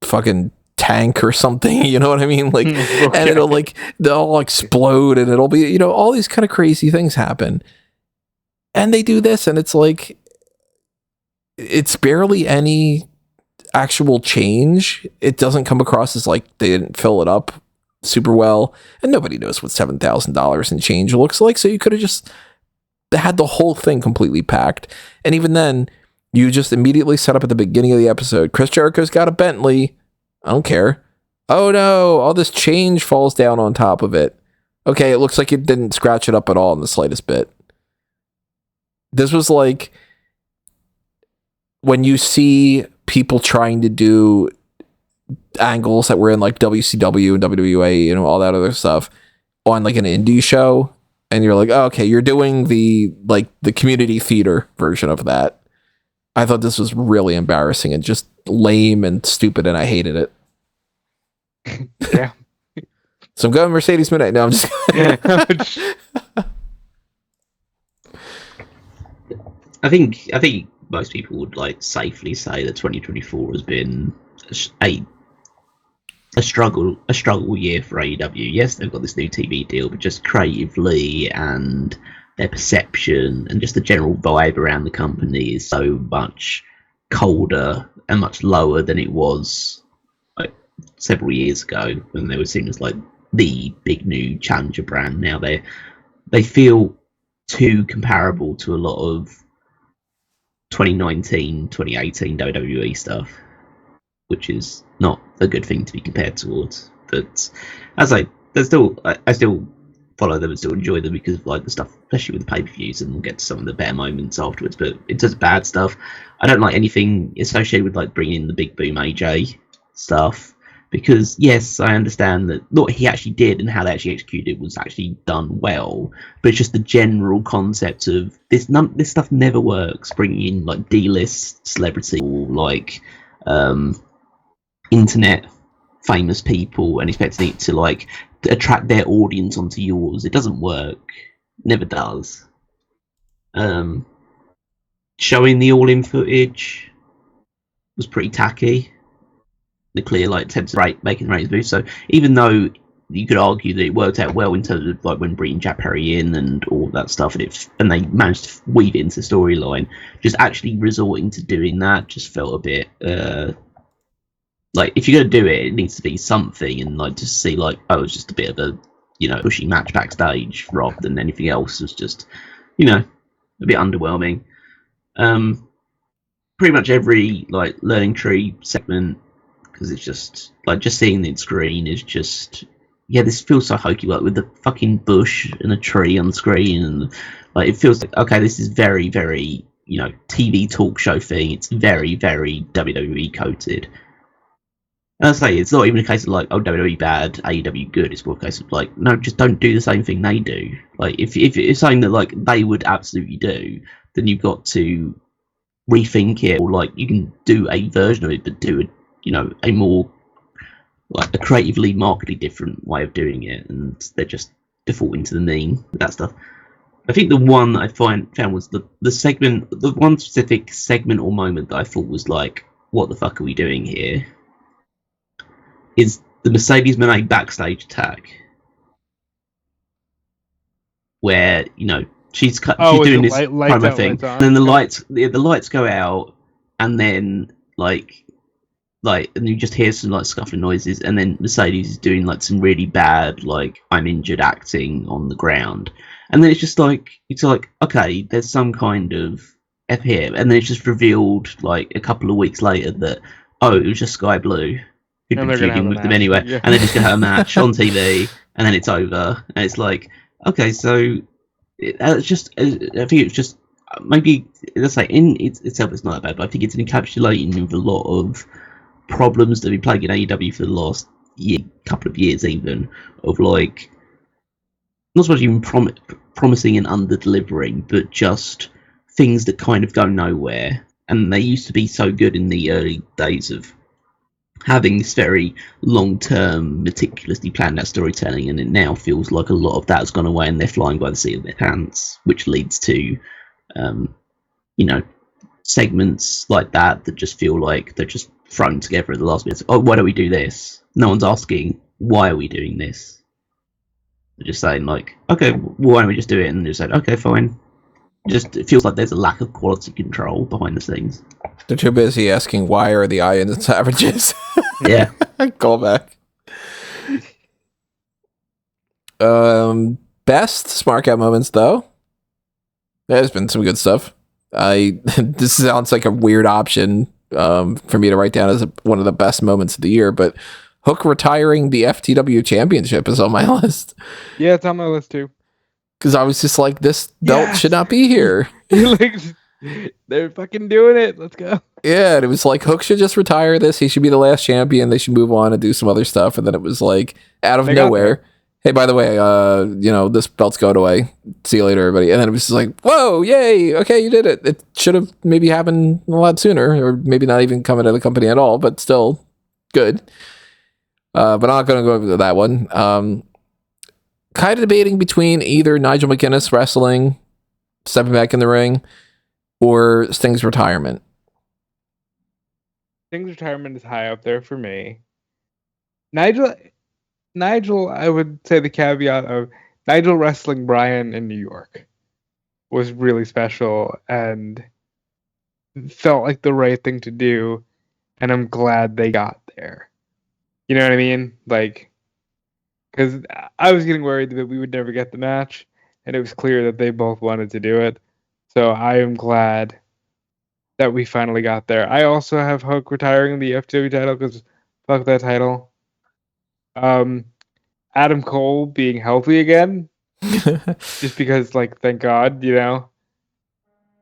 fucking tank or something, you know what I mean? Like, okay. And it'll like, they'll all explode and it'll be, you know, all these kind of crazy things happen. And they do this and it's like, it's barely any actual change. It doesn't come across as like they didn't fill it up super well, and nobody knows what $7,000 in change looks like, so you could have just had the whole thing completely packed. And even then, you just immediately set up at the beginning of the episode, Chris Jericho's got a Bentley. I don't care. Oh no, all this change falls down on top of it. Okay, it looks like it didn't scratch it up at all in the slightest bit. This was like when you see people trying to do angles that were in like WCW and WWE and all that other stuff on like an indie show, and you're like, oh, okay, you're doing the community theater version of that. I thought this was really embarrassing and just lame and stupid, and I hated it. Yeah. So I'm going Mercedes Midnight. No, I'm just. I think most people would like safely say that 2024 has been a struggle year for AEW. Yes, they've got this new TV deal, but just creatively and their perception and just the general vibe around the company is so much colder and much lower than it was like several years ago when they were seen as like the big new challenger brand. Now they feel too comparable to a lot of 2019, 2018 WWE stuff, which is not a good thing to be compared towards. But as I still follow them and still enjoy them because of like the stuff, especially with the pay-per-views, and we'll get to some of the better moments afterwards. But in terms of bad stuff, I don't like anything associated with like bringing in the Big Boom AJ stuff, because yes, I understand that what he actually did and how they actually executed was actually done well, but it's just the general concept of this stuff never works. Bringing in like D-list celebrity or like internet famous people and expecting it to like attract their audience onto yours, it doesn't work. Never does. Showing the all-in footage was pretty tacky. The clear like attempts at making ratings boost. So even though you could argue that it worked out well in terms of like when bringing Jack Perry in and all that stuff, and they managed to weave it into the storyline, just actually resorting to doing that just felt a bit like if you're gonna do it, it needs to be something, and like just see like, oh, it's just a bit of a pushy match backstage rather than anything else. It was just a bit underwhelming. Pretty much every like learning tree segment, because it's just like just seeing the screen is just this feels so hokey, like with the fucking bush and a tree on screen, and like it feels like, okay, this is very very TV talk show thing. It's very very WWE coated. And I say it's not even a case of like, oh, WWE bad, AEW good. It's more a case of like, no, just don't do the same thing they do. Like if it's something that like they would absolutely do, then you've got to rethink it, or like you can do a version of it, but do a more like a creatively markedly different way of doing it, and they're just defaulting to the mean with that stuff. I think the one that I found was the segment, the one specific segment or moment that I thought was like, what the fuck are we doing here? Is the Mercedes Moné backstage attack, where she's doing this promo thing, and then the lights go out, and then like and you just hear some like scuffling noises, and then Mercedes is doing like some really bad like I'm injured acting on the ground, and then it's like okay, there's some kind of F here, and then it's just revealed like a couple of weeks later that it was just Sky Blue who'd been feuding with them anyway, and they're just gonna have a match on TV, and then it's over, and it's like, okay, so it's just I think it's just maybe let's say in itself it's not that bad, but I think it's encapsulating of a lot of problems that have been plaguing AEW for the last couple of years, even of like not so much even promising and under delivering, but just things that kind of go nowhere. And they used to be so good in the early days of having this very long-term, meticulously planned out storytelling, and it now feels like a lot of that has gone away, and they're flying by the seat of their pants, which leads to segments like that just feel like they're just thrown together at the last minute. Oh, why don't we do this? No one's asking, why are we doing this? They're just saying like, okay, why don't we just do it? And they're just like, okay, fine. It feels like there's a lack of quality control behind the scenes. They're too busy asking, why are the Ions and Savages? Yeah. Call back. Best Smark Out moments, though. There's been some good stuff. This sounds like a weird option for me to write down as one of the best moments of the year, but Hook retiring the FTW championship is on my list. Yeah, it's on my list too. Because I was just like, this belt should not be here. Like, they're fucking doing it. Let's go. Yeah, and it was like, Hook should just retire this. He should be the last champion. They should move on and do some other stuff. And then it was like, out of nowhere, hey, by the way, this belt's going away. See you later, everybody. And then it was just like, whoa, yay, okay, you did it. It should have maybe happened a lot sooner, or maybe not even come into the company at all, but still good. but I'm not going to go over that one. Kind of debating between either Nigel McGuinness wrestling, stepping back in the ring, or Sting's retirement. Sting's retirement is high up there for me. Nigel, I would say the caveat of Nigel wrestling Bryan in New York was really special and felt like the right thing to do, and I'm glad they got there. You know what I mean? Like, because I was getting worried that we would never get the match, and it was clear that they both wanted to do it. So I am glad that we finally got there. I also have Hook retiring the FW title because fuck that title. Adam Cole being healthy again, just because, like, thank God, you know.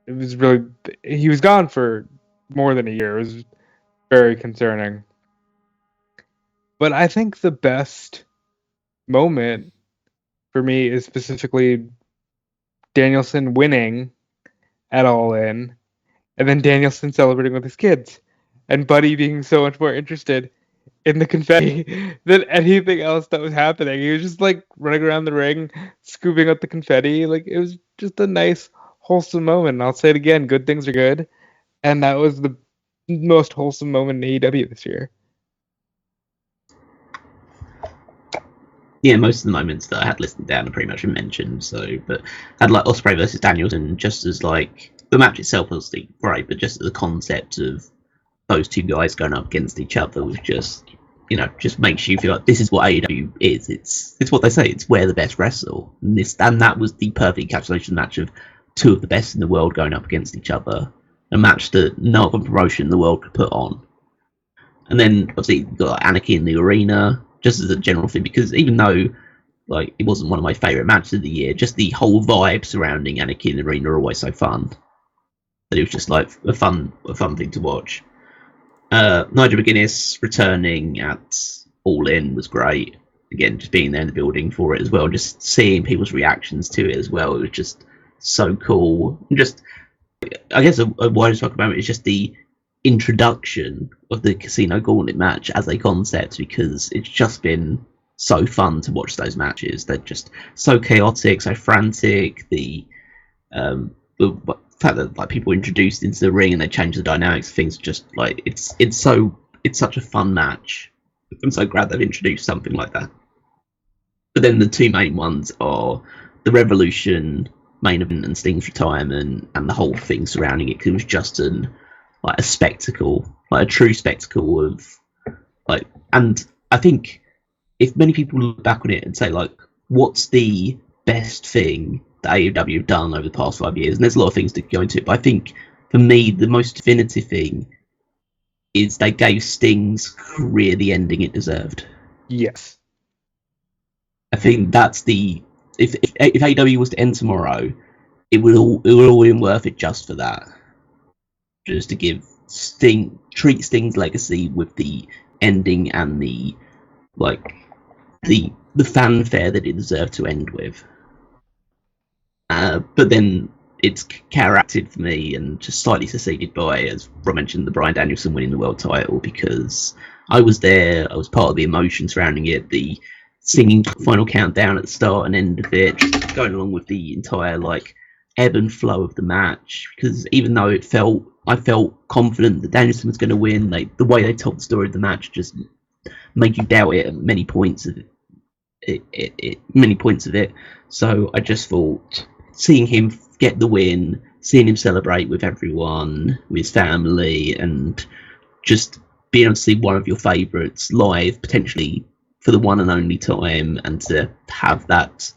It was really, he was gone for more than a year. It was very concerning. But I think the best moment for me is specifically Danielson winning at All In, and then Danielson celebrating with his kids, and Buddy being so much more interested in the confetti than anything else that was happening. He was just like running around the ring, scooping up the confetti. Like, it was just a nice, wholesome moment. And I'll say it again, good things are good. And that was the most wholesome moment in AEW this year. Yeah, most of the moments that I had listed down are pretty much mentioned. So, but I had like Ospreay versus Danielson, just as like the match itself was great, but just the concept of those two guys going up against each other was just, you know, just makes you feel like this is what AEW is. It's what they say. It's where the best wrestle. And that was the perfect encapsulation match of two of the best in the world going up against each other. A match that no other promotion in the world could put on. And then obviously you've got like, Anarchy in the Arena, just as a general thing, because even though like it wasn't one of my favourite matches of the year, just the whole vibe surrounding Anarchy in the Arena are always so fun. That it was just like a fun thing to watch. Nigel McGuinness returning at All In was great. Again, just being there in the building for it as well, just seeing people's reactions to it as well. It was just so cool. And just, I guess, a wider talk about it is just the introduction of the Casino Gauntlet match as a concept, because it's just been so fun to watch those matches. They're just so chaotic, so frantic. The fact that like people were introduced into the ring and they change the dynamics of things, just like it's such a fun match. I'm so glad they've introduced something like that. But then the two main ones are the Revolution main event and Sting's retirement, and the whole thing surrounding it, because it was just a spectacle, like a true spectacle of like. And I think if many people look back on it and say like, what's the best thing that AEW have done over the past 5 years, and there's a lot of things to go into it, but I think for me the most definitive thing is they gave Sting's career the ending it deserved. Yes, I think that's the if AEW was to end tomorrow, it would all been worth it just for that, just to give treat Sting's legacy with the ending and the fanfare that it deserved to end with. But then it's counteracted for me and just slightly succeeded by, as Rob mentioned, the Bryan Danielson winning the world title, because I was there, I was part of the emotion surrounding it, the singing final countdown at the start and end of it, just going along with the entire like ebb and flow of the match, because even though I felt confident that Danielson was going to win, like the way they told the story of the match just made you doubt it at many points of it. So I just thought, seeing him get the win, seeing him celebrate with everyone, with his family, and just being able to see one of your favourites live, potentially for the one and only time, and to have that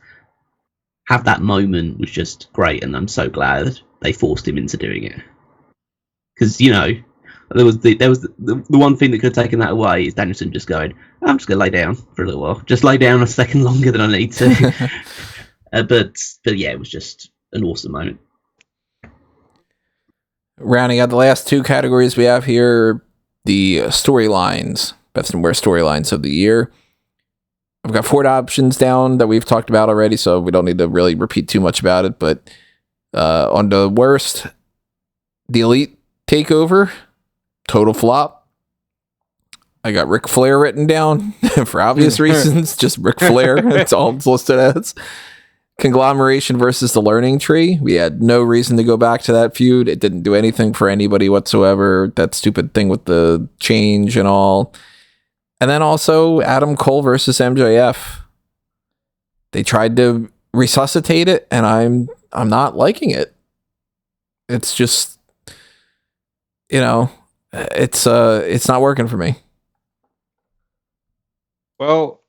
moment was just great. And I'm so glad they forced him into doing it, because you know there was the one thing that could have taken that away is Danielson just going, I'm just gonna lay down for a little while, just lay down a second longer than I need to. But yeah, it was just an awesome moment. Rounding out the last two categories we have here, the storylines, best and worst storylines of the year. I've got 4 options down that we've talked about already, so we don't need to really repeat too much about it. But on the worst, the Elite takeover, total flop. I got Ric Flair written down for obvious reasons. Just Ric Flair. That's all it's listed as. Conglomeration versus the Learning Tree. We had no reason to go back to that feud. It didn't do anything for anybody whatsoever. That stupid thing with the change and all. And then also Adam Cole versus MJF. They tried to resuscitate it, and I'm not liking it. It's just, it's not working for me. Well,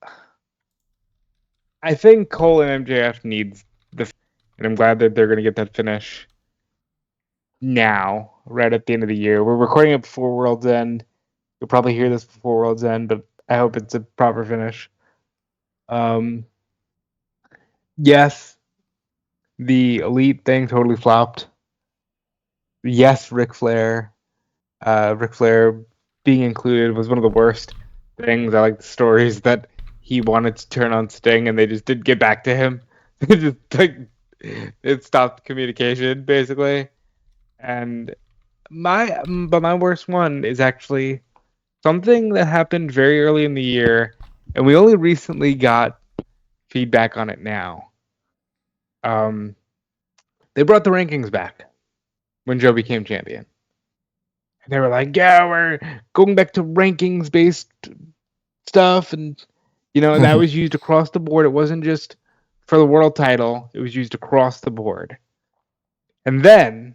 I think Cole and MJF needs and I'm glad that they're going to get that finish now, right at the end of the year. We're recording it before World's End. You'll probably hear this before World's End, but I hope it's a proper finish. Yes, the Elite thing totally flopped. Yes, Ric Flair. Ric Flair being included was one of the worst things. I like the stories that he wanted to turn on Sting and they just didn't get back to him. It stopped communication basically. And my worst one is actually something that happened very early in the year, and we only recently got feedback on it now. They brought the rankings back when Joe became champion. And they were like, yeah, we're going back to rankings based stuff, and and that was used across the board. It wasn't just for the world title, it was used across the board. And then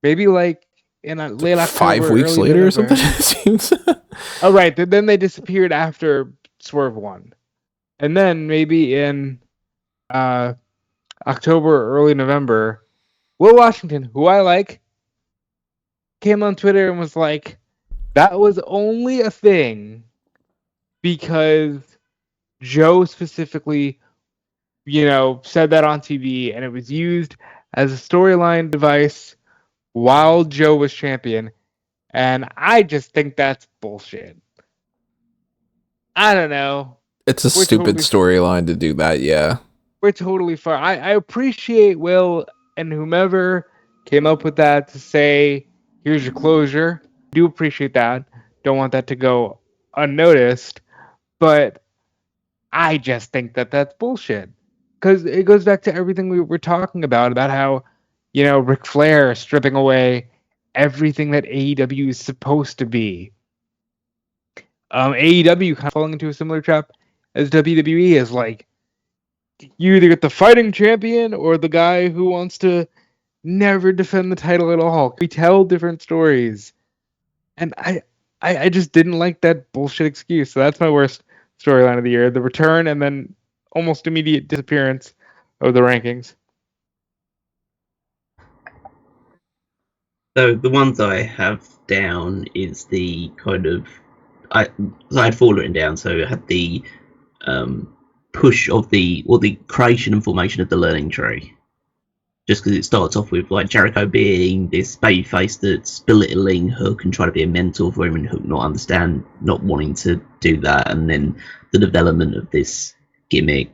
maybe like in a late October, 5 weeks later or something, it seems. Oh right, then they disappeared after Swerve won. And then maybe in October or early November, Will Washington, who I like, came on Twitter and was like, that was only a thing because Joe specifically, said that on TV, and it was used as a storyline device while Joe was champion. And I just think that's bullshit. I don't know. It's a stupid storyline to do that, yeah. We're totally fine. I appreciate Will and whomever came up with that to say, here's your closure. Do appreciate that. Don't want that to go unnoticed. But I just think that that's bullshit. Because it goes back to everything we were talking about how, Ric Flair stripping away everything that AEW is supposed to be. AEW kind of falling into a similar trap as WWE is like, you either get the fighting champion or the guy who wants to never defend the title at all. We tell different stories. And I just didn't like that bullshit excuse. So that's my worst storyline of the year. The return and then almost immediate disappearance of the rankings. So the ones I have down is the kind of I had 4 written down. So I had the push of the creation and formation of the learning tree. Just because it starts off with like Jericho being this babyface that's belittling Hook and trying to be a mentor for him, and Hook not wanting to do that, and then the development of this gimmick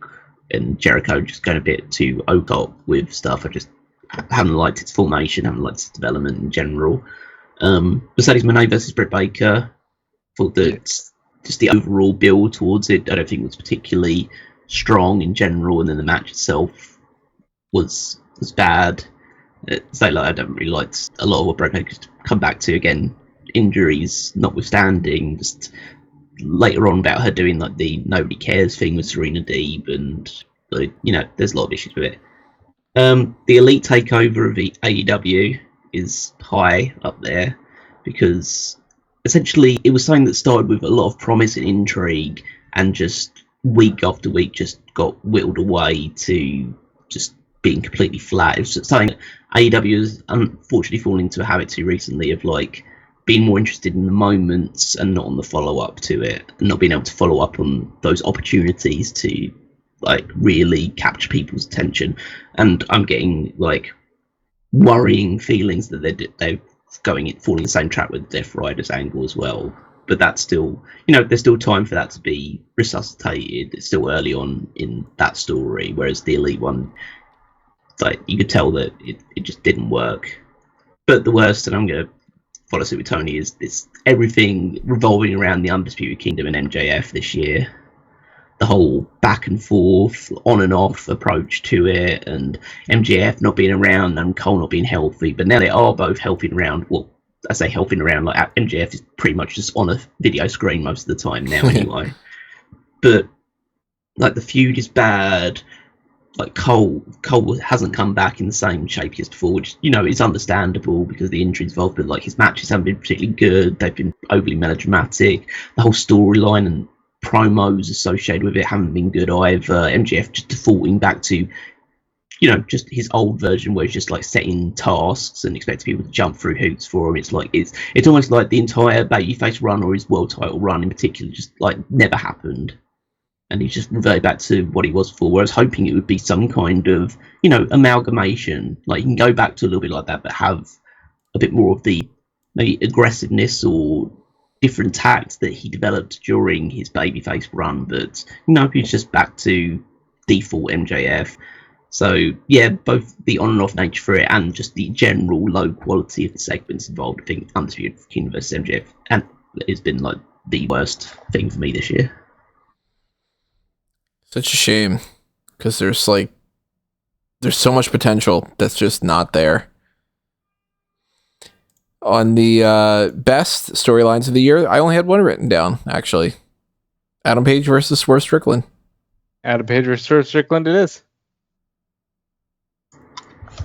and Jericho just going a bit too over with stuff. I just haven't liked its formation, haven't liked its development in general. Mercedes Moné versus Britt Baker, thought that just the overall build towards it, I don't think was particularly strong in general, and then the match itself was bad. So I don't really like a lot of what Britt Baker come back to. Again, injuries notwithstanding, just later on about her doing like the nobody cares thing with Serena Deeb, and there's a lot of issues with it. The Elite takeover of AEW is high up there because essentially it was something that started with a lot of promise and intrigue, and just week after week just got whittled away to just being completely flat. It was something that AEW has unfortunately fallen into a habit too recently of like being more interested in the moments and not on the follow-up to it, and not being able to follow up on those opportunities to like really capture people's attention. And I'm getting like worrying feelings that they're falling in the same trap with the Death Riders angle as well. But that's still, there's still time for that to be resuscitated. It's still early on in that story, whereas the Elite one, like you could tell that it just didn't work. But the worst, and I'm going to follow suit with Tony is this everything revolving around the Undisputed Kingdom and MJF this year. The whole back and forth, on and off approach to it, and MJF not being around and Cole not being healthy, but now they are both helping around. Well, I say helping around, like MJF is pretty much just on a video screen most of the time now anyway. But like the feud is bad. Like Cole hasn't come back in the same shape as before, which, you know, is understandable because the injuries involved, but like his matches haven't been particularly good. They've been overly melodramatic. The whole storyline and promos associated with it haven't been good either. MJF just defaulting back to, you know, just his old version where he's just like setting tasks and expecting people to jump through hoops for him. It's like it's almost like the entire babyface run, or his world title run in particular, just like never happened. And he's just reverted back to what he was before. Where I was hoping it would be some kind of, you know, amalgamation. Like you can go back to a little bit like that, but have a bit more of the maybe aggressiveness or different tacts that he developed during his babyface run. But no, he's just back to default MJF. So yeah, both the on and off nature for it and just the general low quality of the segments involved. I think Undisputed Kingdom vs MJF and it's been like the worst thing for me this year. Such a shame, because there's so much potential that's just not there. On the best storylines of the year, I only had one written down, actually. Adam Page versus Swerve Strickland. Adam Page versus Swerve Strickland it is.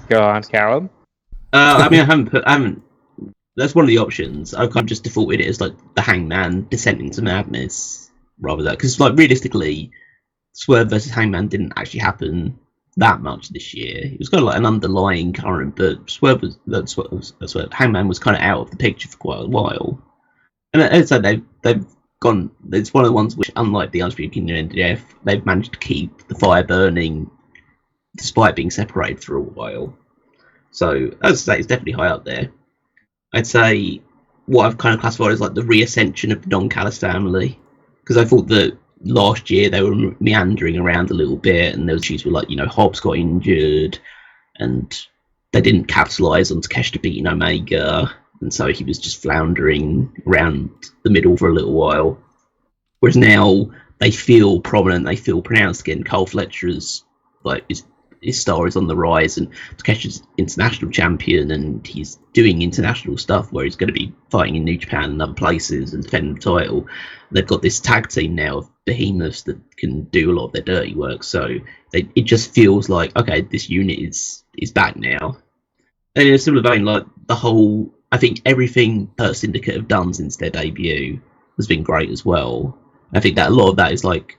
Go on, Callum. I mean, I haven't. That's one of the options. I've kind of just defaulted it as like the Hangman descent into madness rather than, because like realistically, Swerve versus Hangman didn't actually happen that much this year. It was kind of like an underlying current, but Hangman was kind of out of the picture for quite a while. And as I say, they've gone. It's one of the ones which, unlike the Undisputed Kingdom and NDF, they've managed to keep the fire burning despite being separated for a while. So as I say, it's definitely high up there. I'd say what I've kind of classified as like the reascension of the Don Callis family, because I thought that last year they were meandering around a little bit, and there was issues with, like, you know, Hobbs got injured, and they didn't capitalise on Takeshita beating Omega, and so he was just floundering around the middle for a little while. Whereas now they feel prominent, they feel pronounced again. Cole Fletcher's like his star is on the rise, and Takeshi's international champion, and he's doing international stuff where he's going to be fighting in New Japan and other places and defending the title. They've got this tag team now of behemoths that can do a lot of their dirty work, so it just feels like, okay, this unit is back now. And in a similar vein, like the whole, I think everything Hurt Syndicate have done since their debut has been great as well. I think that a lot of that is like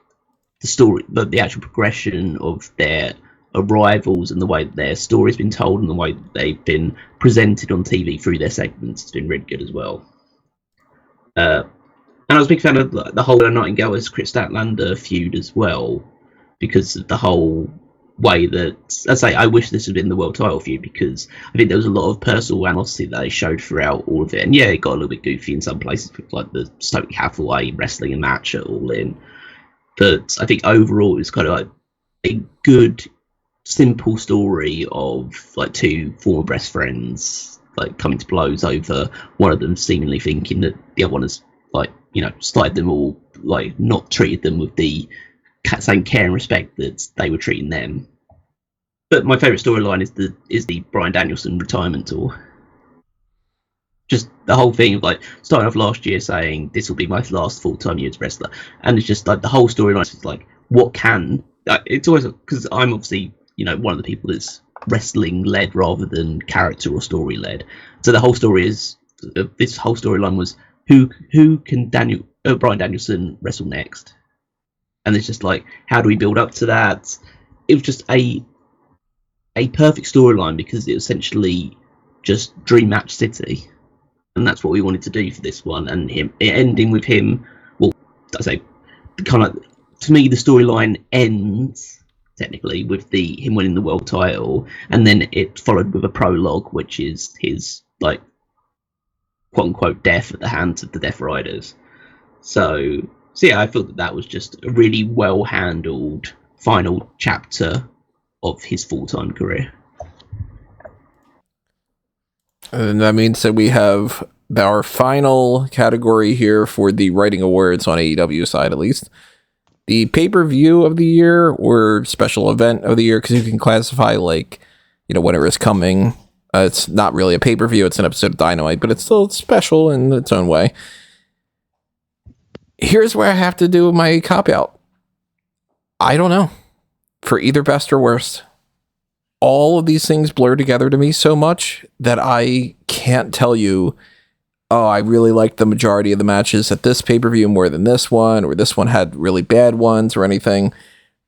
the story, but the actual progression of their arrivals and the way that their story's been told and the way that they've been presented on TV through their segments has been really good as well. And I was a big fan of the whole Nightingale vs Chris Statlander feud as well, because of the whole way that, as I say, I wish this had been the world title feud, because I think there was a lot of personal animosity that they showed throughout all of it. And yeah, it got a little bit goofy in some places, with like the Stokely Hathaway wrestling a match at All In. But I think overall it was kind of like a good, simple story of like two former best friends like coming to blows over one of them seemingly thinking that the other one has, like, you know, started them all, like, not treated them with the same care and respect that they were treating them. But my favourite storyline is the Bryan Danielson retirement tour. Just the whole thing of like starting off last year saying this will be my last full-time year as wrestler, and it's just like the whole storyline is like, what can it's always, because I'm obviously, you know, one of the people that's wrestling led rather than character or story led. So the whole story is this whole storyline was who can Bryan Danielson wrestle next, and it's just like, how do we build up to that? It was just a perfect storyline, because it essentially just dream match city, and that's what we wanted to do for this one. And him ending with him, well, I say, kind of, to me the storyline ends technically with him winning the world title, and then it followed with a prologue, which is his, like, quote unquote death at the hands of the Death Riders. So yeah, I thought that was just a really well handled final chapter of his full-time career. And that means that we have our final category here for the writing awards on AEW side, at least. The pay-per-view of the year or special event of the year, because you can classify, like, whatever is coming. It's not really a pay-per-view, it's an episode of Dynamite, but it's still special in its own way. Here's where I have to do my cop-out. I don't know. For either best or worst. All of these things blur together to me so much that I can't tell you, oh, I really liked the majority of the matches at this pay-per-view more than this one, or this one had really bad ones or anything.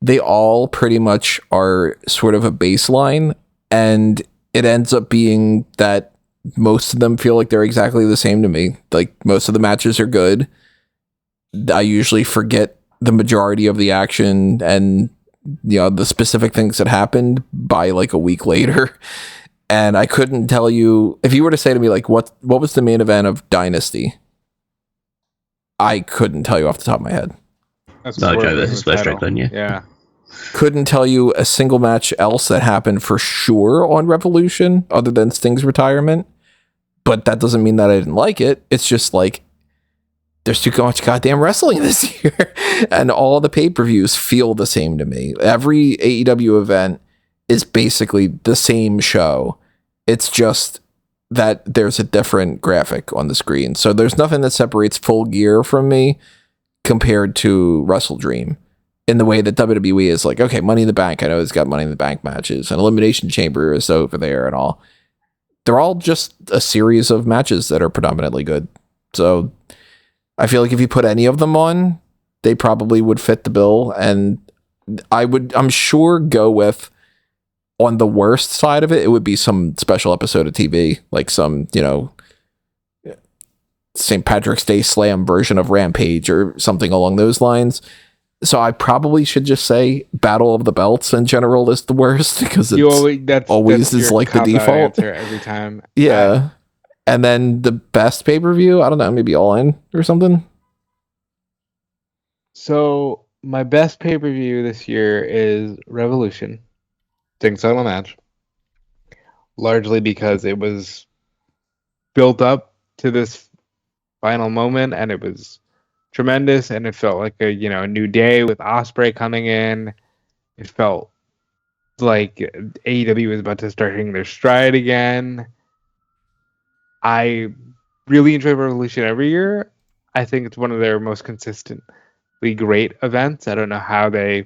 They all pretty much are sort of a baseline, and it ends up being that most of them feel like they're exactly the same to me. Like, most of the matches are good. I usually forget the majority of the action and the specific things that happened by like a week later. And I couldn't tell you, if you were to say to me, like, what was the main event of Dynasty? I couldn't tell you off the top of my head. That's Mojo versus West Strickland, yeah. Yeah. Couldn't tell you a single match else that happened for sure on Revolution other than Sting's retirement. But that doesn't mean that I didn't like it. It's just like, there's too much goddamn wrestling this year. And all the pay-per-views feel the same to me. Every AEW event is basically the same show. It's just that there's a different graphic on the screen. So there's nothing that separates Full Gear from me compared to Wrestle Dream. In the way that WWE is like, okay, Money in the Bank, I know it's got Money in the Bank matches, and Elimination Chamber is over there and all. They're all just a series of matches that are predominantly good. So I feel like if you put any of them on, they probably would fit the bill. And I'm sure, go with, on the worst side of it, it would be some special episode of TV, like some, St. Patrick's Day Slam version of Rampage or something along those lines. So I probably should just say Battle of the Belts in general is the worst, because it's always is like the default every time. Yeah. And then the best pay-per-view, I don't know, maybe All In or something. So my best pay-per-view this year is Revolution. Sting title match. Largely because it was built up to this final moment, and it was tremendous, and it felt like a new day with Ospreay coming in. It felt like AEW was about to start hitting their stride again. I really enjoy Revolution every year. I think it's one of their most consistently great events. I don't know how they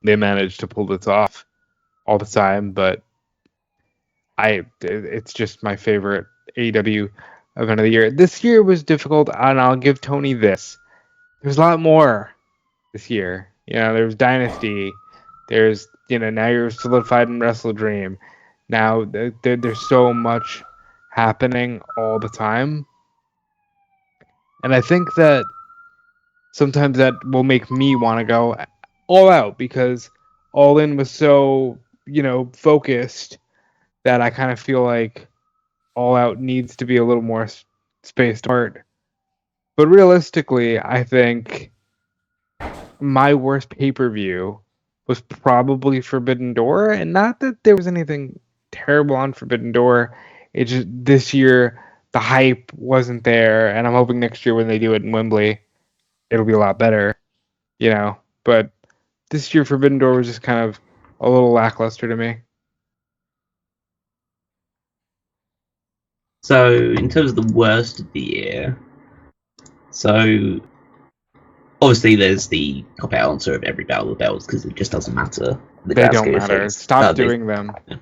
managed to pull this off all the time, but it's just my favorite AEW event of the year. This year was difficult, and I'll give Tony this. There's a lot more this year. There's Dynasty. There's, now you're solidified in Wrestle Dream. Now there's so much happening all the time. And I think that sometimes that will make me want to go all out, because All In was so, focused, that I kind of feel like All Out needs to be a little more spaced apart. But realistically, I think my worst pay-per-view was probably Forbidden Door, and not that there was anything terrible on Forbidden Door. It just, this year the hype wasn't there, and I'm hoping next year when they do it in Wembley, it'll be a lot better, But this year Forbidden Door was just kind of a little lackluster to me. So, in terms of the worst of the year, so obviously there's the cop-out answer of every Battle of the Belts, because it just doesn't matter. They don't matter. Stop doing them. Yeah.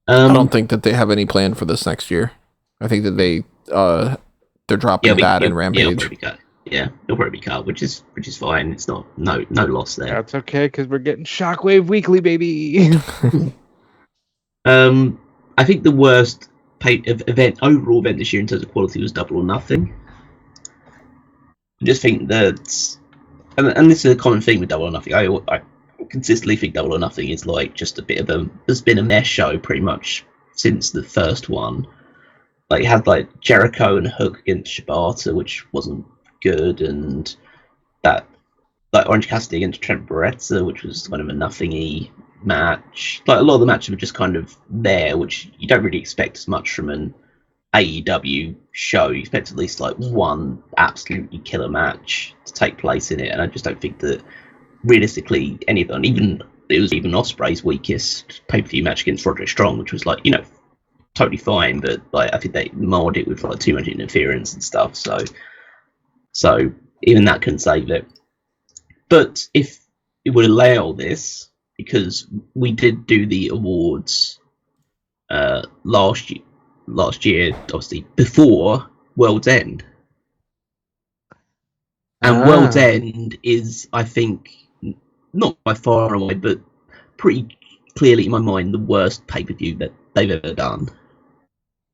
I don't think that they have any plan for this next year. I think that they're dropping that in Rampage. It'll probably be cut, which is fine. It's not no loss there. That's okay, because we're getting Shockwave Weekly, baby. I think the worst overall event this year in terms of quality was Double or Nothing. I just think that, and this is a common thing with Double or Nothing. I consistently think Double or Nothing is like just a bit of has been a mess show pretty much since the first one. Like, it had like Jericho and Hook against Shibata, which wasn't good, and that like Orange Cassidy against Trent Beretta, which was kind of a nothingy match. Like, a lot of the matches were just kind of there, which you don't really expect as much from an AEW show, you expect at least like one absolutely killer match to take place in it, and I just don't think that realistically any of them, even Ospreay's weakest pay-per-view match against Roderick Strong, which was like, totally fine, but like I think they marred it with like too much interference and stuff, so even that couldn't save it. But if it would allow this, because we did do the awards last year, obviously before World's End, and World's End is, I think, not by far away, but pretty clearly in my mind, the worst pay-per-view that they've ever done.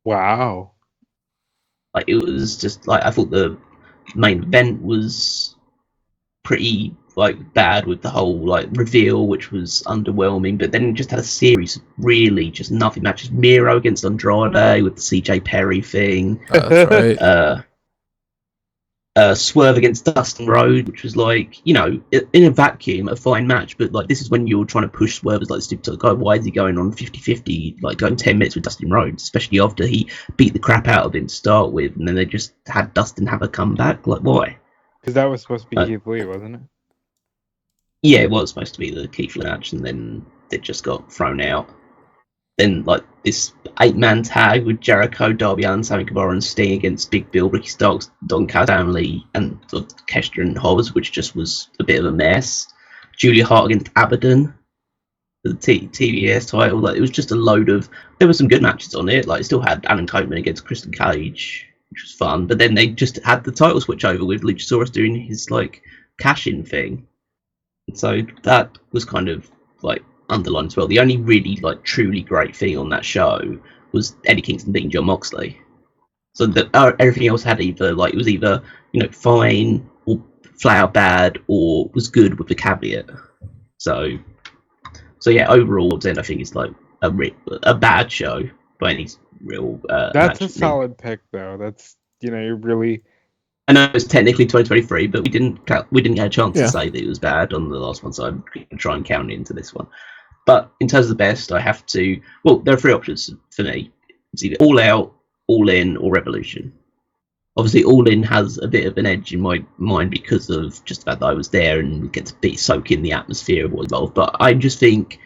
Wow. Like, it was just like, I thought the main event was pretty like bad with the whole like reveal, which was underwhelming, but then it just had a series of really just nothing matches. Miro against Andrade with the CJ Perry thing. That's right. Swerve against Dustin Rhodes, which was like, in a vacuum, a fine match, but like this is when you're trying to push Swerve as like stupid guy. Why is he going on 50-50, like going 10 minutes with Dustin Rhodes, especially after he beat the crap out of him to start with, and then they just had Dustin have a comeback? Like, why? Because that was supposed to be Keith Lee, wasn't it? Yeah, it was supposed to be the Keith Lee match, and then it just got thrown out. Then, like, this 8-man tag with Jericho, Darby Allin, Sammy Guevara, and Sting against Big Bill, Ricky Starks, Don Callis family, and Kestra and Hobbs, which just was a bit of a mess. Julia Hart against Abaddon, the TBS title. Like, it was just a load of... There were some good matches on it. Like, it still had Alan Copeman against Christian Cage, which was fun. But then they just had the title switch over with Luchasaurus doing his, like, cash-in thing. So that was kind of like underlined as well. The only really like truly great thing on that show was Eddie Kingston beating Jon Moxley. So that everything else had either like it was either fine or flat out bad or was good with the caveat. So yeah, overall, then I think it's like a bad show by any real. That's a solid pick, though. That's you're really. I know it's technically 2023, but we didn't get a chance to say that it was bad on the last one, so I'm going to try and count it into this one. But in terms of the best, I have to... Well, there are 3 options for me. It's either All Out, All In, or Revolution. Obviously, All In has a bit of an edge in my mind because of just the fact that I was there and get to soak in the atmosphere of what's involved. But I just think,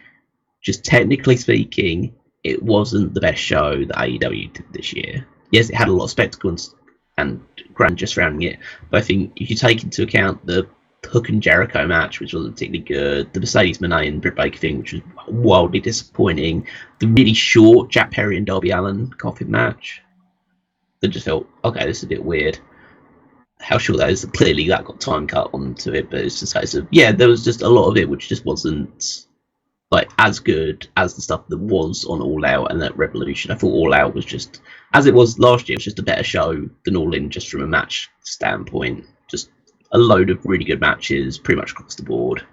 just technically speaking, it wasn't the best show that AEW did this year. Yes, it had a lot of spectacle and grandeur surrounding it, but I think if you take into account the Hook and Jericho match, which wasn't particularly good, the Mercedes Moné and Britt Baker thing, which was wildly disappointing, the really short Jack Perry and Darby Allin coffin match, that just felt, okay, this is a bit weird. How short that is, clearly that got time cut onto it, but it's just a case of, there was just a lot of it which just wasn't like as good as the stuff that was on All Out and that Revolution. I thought All Out was just, as it was last year, it was just a better show than All In, just from a match standpoint. Just a load of really good matches, pretty much across the board.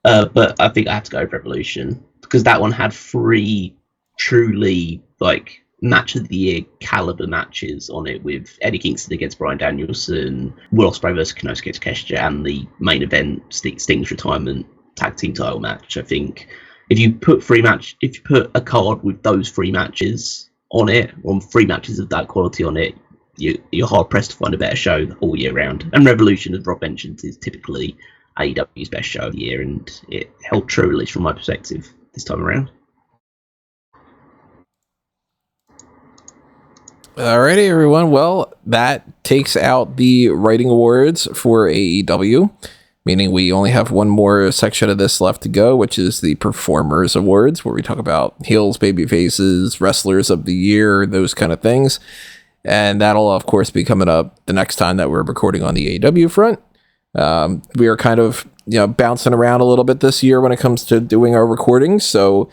But I think I have to go with Revolution, because that one had 3 truly like match of the year caliber matches on it, with Eddie Kingston against Bryan Danielson, Will Ospreay versus Konosuke Takeshita, and the main event Sting's retirement tag team title match. I think if you put a card with those 3 matches on it, or 3 matches of that quality on it, you're hard pressed to find a better show all year round. And Revolution, as Rob mentioned, is typically AEW's best show of the year, and it held true, at least from my perspective, this time around. Alrighty, everyone. Well, that takes out the writing awards for AEW, meaning we only have one more section of this left to go, which is the Performers Awards, where we talk about heels, baby faces, wrestlers of the year, those kind of things. And that'll, of course, be coming up the next time that we're recording on the AEW front. We are kind of, bouncing around a little bit this year when it comes to doing our recordings. So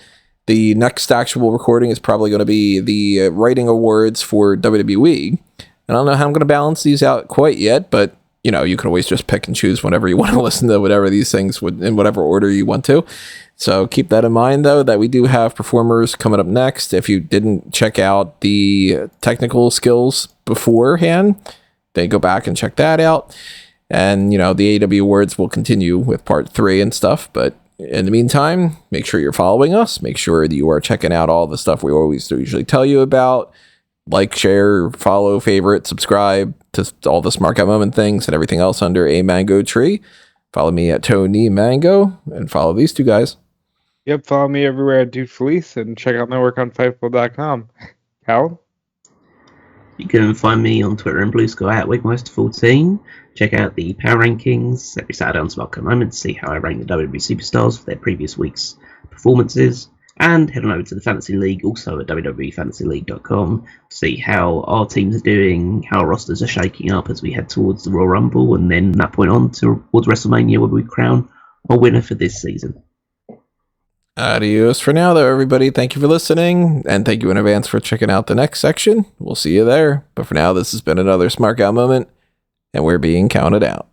the next actual recording is probably going to be the writing awards for WWE. And I don't know how I'm going to balance these out quite yet, but you can always just pick and choose whenever you want to listen to whatever these things would, in whatever order you want to. So keep that in mind, though, that we do have performers coming up next. If you didn't check out the technical skills beforehand, then go back and check that out. And, the AEW awards will continue with part 3 and stuff. But in the meantime, make sure you're following us. Make sure that you are checking out all the stuff we always usually tell you about. like, share, follow, favorite, subscribe to all the Smark Out Moment things and everything else under a mango tree. Follow me at Tony Mango and follow these two guys. Yep, follow me everywhere at DeFelice and check out my work on Fightful.com. Callum? You can find me on Twitter and Blue Sky at Wigmeister14. Check out the Power Rankings every Saturday on Smark Out Moment to see how I rank the WWE Superstars for their previous week's performances. And head on over to the Fantasy League, also at WWEFantasyLeague.com, to see how our teams are doing, how our rosters are shaking up as we head towards the Royal Rumble, and then from that point on towards WrestleMania, where we crown our winner for this season. Adios for now, though, everybody. Thank you for listening, and thank you in advance for checking out the next section. We'll see you there. But for now, this has been another Smark Out Moment, and we're being counted out.